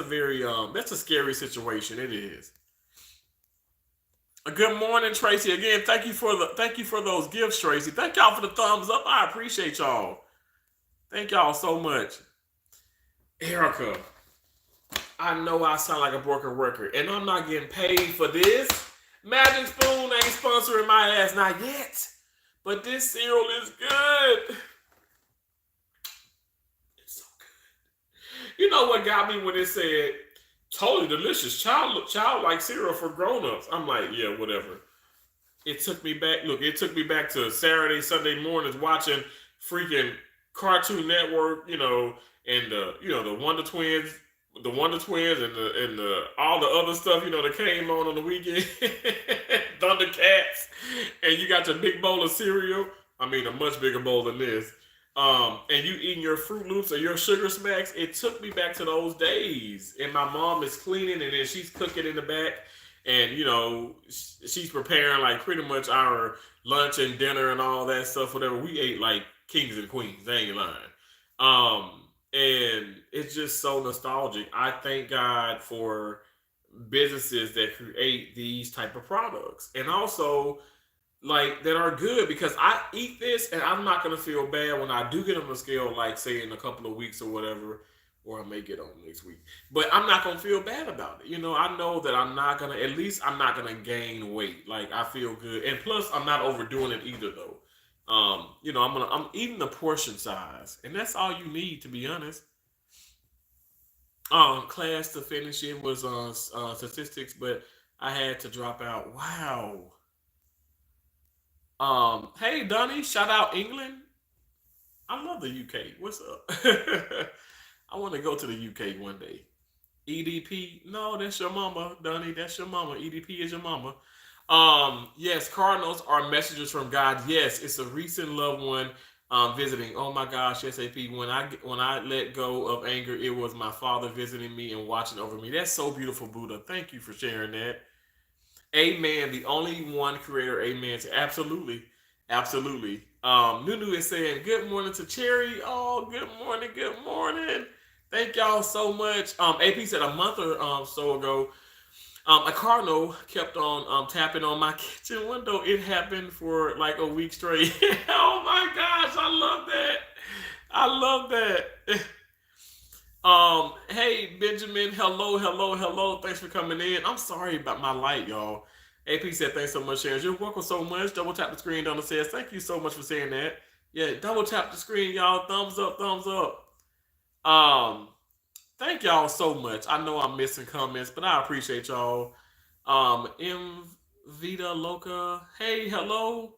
very that's a scary situation. It is. Good morning, Tracy. Again, thank you for those gifts, Tracy. Thank y'all for the thumbs up. I appreciate y'all. Thank y'all so much. Erica, I know I sound like a broken record, and I'm not getting paid for this. Magic Spoon ain't sponsoring my ass, not yet. But this cereal is good. It's so good. You know what got me when it said totally delicious. Childlike cereal for grown-ups. I'm like, yeah, whatever. It took me back. Look, it took me back to Saturday, Sunday mornings watching freaking Cartoon Network, and the Wonder Twins, and the all the other stuff, that came on the weekend, Thundercats, and you got your big bowl of cereal. I mean, a much bigger bowl than this. And you eating your Fruit Loops or your Sugar Smacks. It took me back to those days. And my mom is cleaning, and then she's cooking in the back, and she's preparing like pretty much our lunch and dinner and all that stuff. Whatever we ate, like kings and queens. They ain't lying. And it's just so nostalgic. I thank God for businesses that create these type of products, and also like that are good, because I eat this and I'm not gonna feel bad when I do get on the scale, like say in a couple of weeks or whatever, or I may get on next week. But I'm not gonna feel bad about it. I know that at least I'm not gonna gain weight. Like I feel good, and plus I'm not overdoing it either though. I'm eating the portion size, and that's all you need, to be honest. Class to finish it was statistics, but I had to drop out. Wow. Hey Donnie, shout out England. I love the UK. What's up? I want to go to the UK one day. EDP, no, that's your mama, Donnie. That's your mama. EDP is your mama. Yes, cardinals are messengers from God. Yes, it's a recent loved one visiting. Oh my gosh, yes, AP. When I let go of anger, it was my father visiting me and watching over me. That's so beautiful, Buddha. Thank you for sharing that. Amen. The only one creator. Amen. Absolutely. Absolutely. Nunu is saying, good morning to Cherry. Oh, good morning. Good morning. Thank y'all so much. AP said a month or so ago, a cardinal kept on tapping on my kitchen window. It happened for like a week straight. Oh my gosh. I love that. I love that. Hey Benjamin, hello, hello, hello. Thanks for coming in. I'm sorry about my light, y'all. AP said thanks so much, Sharon. You're welcome so much. Double tap the screen. Donna says thank you so much for saying that. Yeah, double tap the screen, y'all. Thumbs up, thumbs up. Um, Thank y'all so much. I know I'm missing comments, but I appreciate y'all. M Vita Loca. Hey, hello.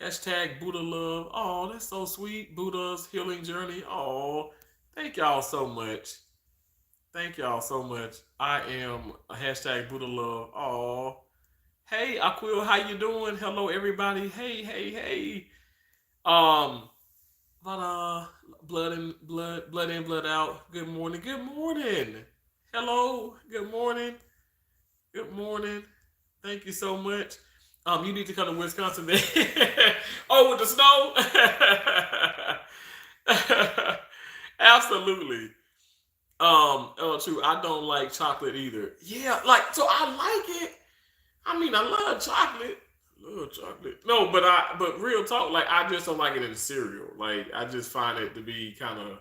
Hashtag Buddha love. Oh, that's so sweet. Buddha's healing journey. Oh, thank y'all so much. Thank y'all so much. I am a hashtag Buddha love. Oh, hey Aquil, how you doing? Hello everybody. Hey, hey, hey. Um, but blood in blood in, blood out. Good morning. Good morning. Hello. Good morning. Good morning. Thank you so much. You need to come to Wisconsin then. Oh, with the snow? Absolutely. Oh, true. I don't like chocolate either. Yeah, like so I like it. I mean, I love chocolate. Love chocolate. No, but real talk, like I just don't like it in cereal. Like I just find it to be kind of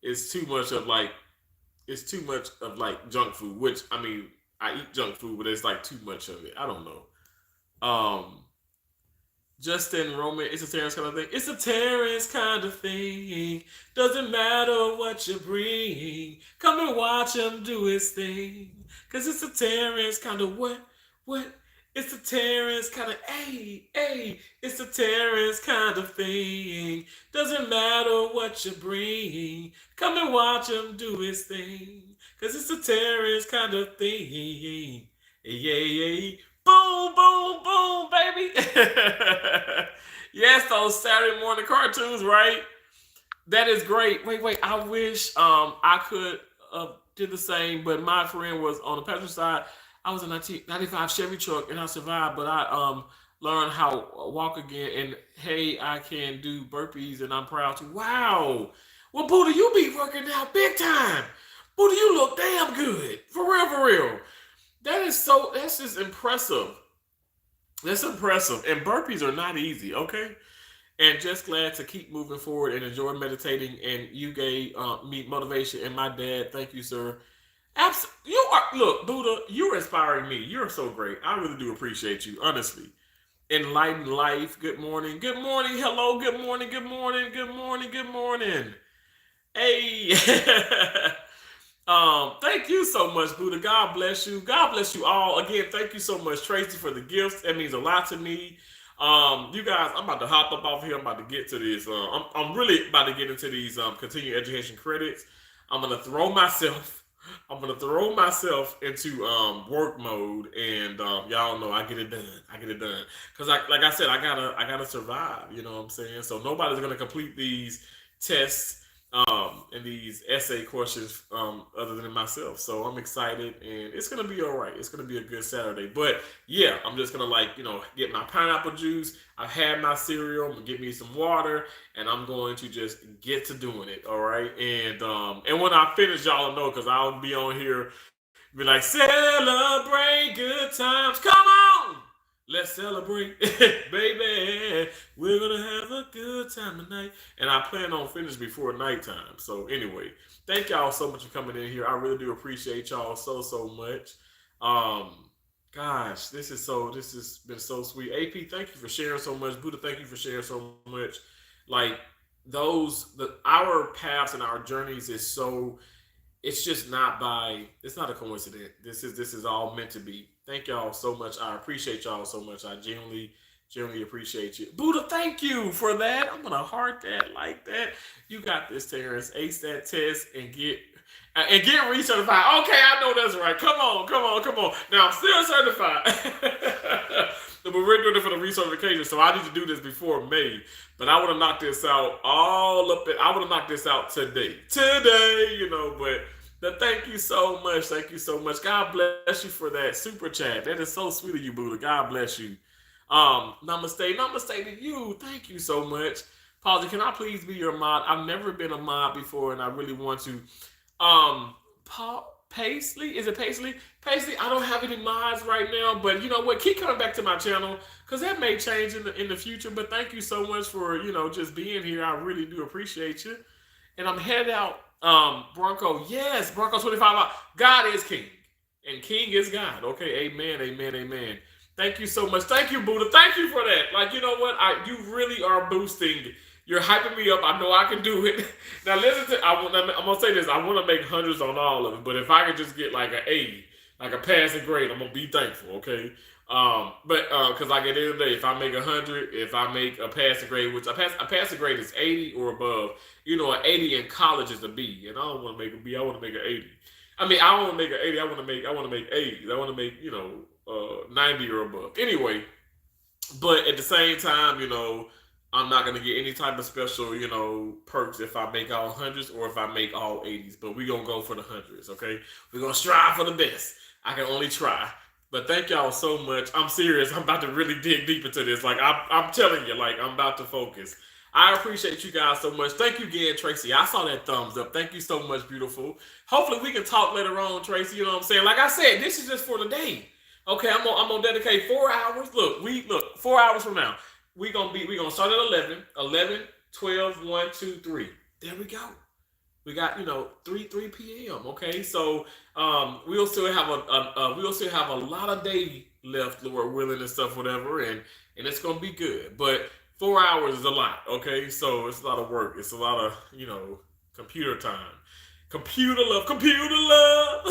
it's too much of like it's too much of like junk food. Which I mean, I eat junk food, but it's like too much of it. I don't know. Um, Justin Roman, it's a Terrence kind of thing. It's a Terrence kind of thing. Doesn't matter what you bring. Come and watch him do his thing. Cause it's a Terrence kind of what? It's a Terrence kind of, hey. It's a Terrence kind of thing. Doesn't matter what you bring. Come and watch him do his thing. Cause it's a Terrence kind of thing. Yeah. Boom, boom, boom, baby. Yes, those Saturday morning cartoons, right? That is great. Wait. I wish I could did the same, but my friend was on the passenger side. I was in a 1995 Chevy truck and I survived, but I learned how to walk again. And hey, I can do burpees, and I'm proud to. Wow. Well, Buddha, you be working out big time. Buddha, you look damn good. For real, for real. That's just impressive. That's impressive. And burpees are not easy, okay? And just glad to keep moving forward and enjoy meditating. And you gave me motivation. And my dad, thank you, sir. You are, look, Buddha, you're inspiring me. You're so great. I really do appreciate you, honestly. Enlightened life. Good morning. Good morning. Hello. Good morning. Good morning. Good morning. Good morning. Hey. Thank you so much, Buddha. God bless you. God bless you all. Again, thank you so much, Tracy, for the gifts. That means a lot to me. You guys, I'm about to hop up off here. I'm about to get to this. I'm really about to get into these continuing education credits. I'm gonna throw myself. I'm gonna throw myself into work mode, and y'all know I get it done. I get it done because, like I said, I gotta survive. You know what I'm saying? So nobody's gonna complete these tests and these essay questions other than myself. So I'm excited, and it's gonna be all right. It's gonna be a good Saturday. But yeah, I'm just gonna get my pineapple juice. I've had my cereal. I'm gonna get me some water, and I'm going to just get to doing it. All right, and when I finish, y'all know because I'll be on here be like, celebrate good times. Come on. Let's celebrate, baby. We're gonna have a good time tonight. And I plan on finishing before nighttime. So anyway, thank y'all so much for coming in here. I really do appreciate y'all so much. Um, gosh, this has been so sweet. AP, thank you for sharing so much. Buddha, thank you for sharing so much. Like our paths and our journeys is so it's just not by it's not a coincidence. This is all meant to be. Thank y'all so much. I appreciate y'all so much. I genuinely appreciate you. Buddha, thank you for that. I'm gonna heart that like that. You got this, Terrence. Ace that test and get recertified. Okay, I know that's right. Come on. Now I'm still certified. But we're doing it for the recertification, so I need to do this before May. But I would have knocked this out all up. I would have knocked this out today, But thank you so much. Thank you so much. God bless you for that super chat. That is so sweet of you, Buddha. God bless you. Namaste to you. Thank you so much. Pausey, can I please be your mod? I've never been a mod before, and I really want to. Paisley, is it Paisley? Paisley, I don't have any mods right now, but you know what? Keep coming back to my channel because that may change in the future. But thank you so much for just being here. I really do appreciate you. And I'm headed out. Bronco, yes, Bronco 25. God is king, and king is God. Okay, amen. Thank you so much. Thank you, Buddha. Thank you for that. Like, you know what? You really are boosting. You're hyping me up. I know I can do it. Now, listen to. I'm gonna say this. I want to make hundreds on all of them, but if I could just get like an 80, like a passing grade, I'm gonna be thankful. Okay. But because like at the end of the day, if I make 100, if I make a passing grade, which a passing grade is 80 or above, an 80 in college is a B, and I don't want to make a B. I want to make an 80. I mean, I don't want to make an 80. I want to make 80s. I want to make 90 or above. Anyway, but at the same time, I'm not gonna get any type of special, perks if I make all hundreds or if I make all 80s. But we're gonna go for the hundreds, okay? We're gonna strive for the best. I can only try. But thank y'all so much. I'm serious. I'm about to really dig deep into this. Like I'm telling you, like I'm about to focus. I appreciate you guys so much. Thank you again, Tracy. I saw that thumbs up. Thank you so much, beautiful. Hopefully we can talk later on, Tracy. You know what I'm saying? Like I said, this is just for the day. Okay, I'm gonna dedicate 4 hours. Look, 4 hours from now. We're gonna start at 11, 12, 1, 2, 3. There we go. We got 3 p.m. Okay, so we'll still have a lot of day left, Lord willing, and stuff, whatever, and it's gonna be good. But 4 hours is a lot. Okay, so it's a lot of work. It's a lot of computer time. Computer love.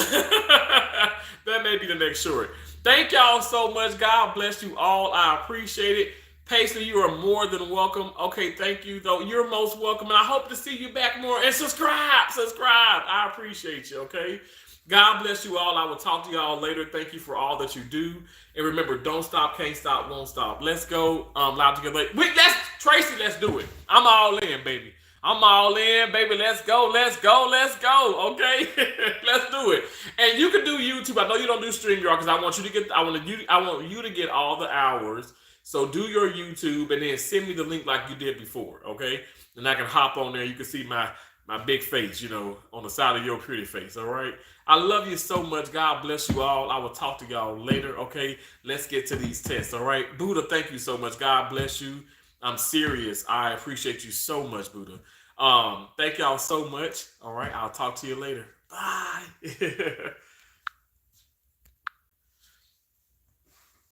That may be the next short. Thank y'all so much. God bless you all. I appreciate it. Paisley, you are more than welcome. Okay, thank you, though. You're most welcome, and I hope to see you back more. And subscribe. I appreciate you, okay? God bless you all. I will talk to y'all later. Thank you for all that you do. And remember, don't stop, can't stop, won't stop. Let's go. Loud together. Tracy, let's do it. I'm all in, baby. Let's go. Okay, let's do it. And you can do YouTube. I know you don't do StreamYard because I want you to get all the hours. So do your YouTube and then send me the link like you did before, okay? And I can hop on there. You can see my big face, on the side of your pretty face, all right? I love you so much. God bless you all. I will talk to y'all later, okay? Let's get to these tests, all right? Buddha, thank you so much. God bless you. I'm serious. I appreciate you so much, Buddha. Thank y'all so much. All right, I'll talk to you later. Bye.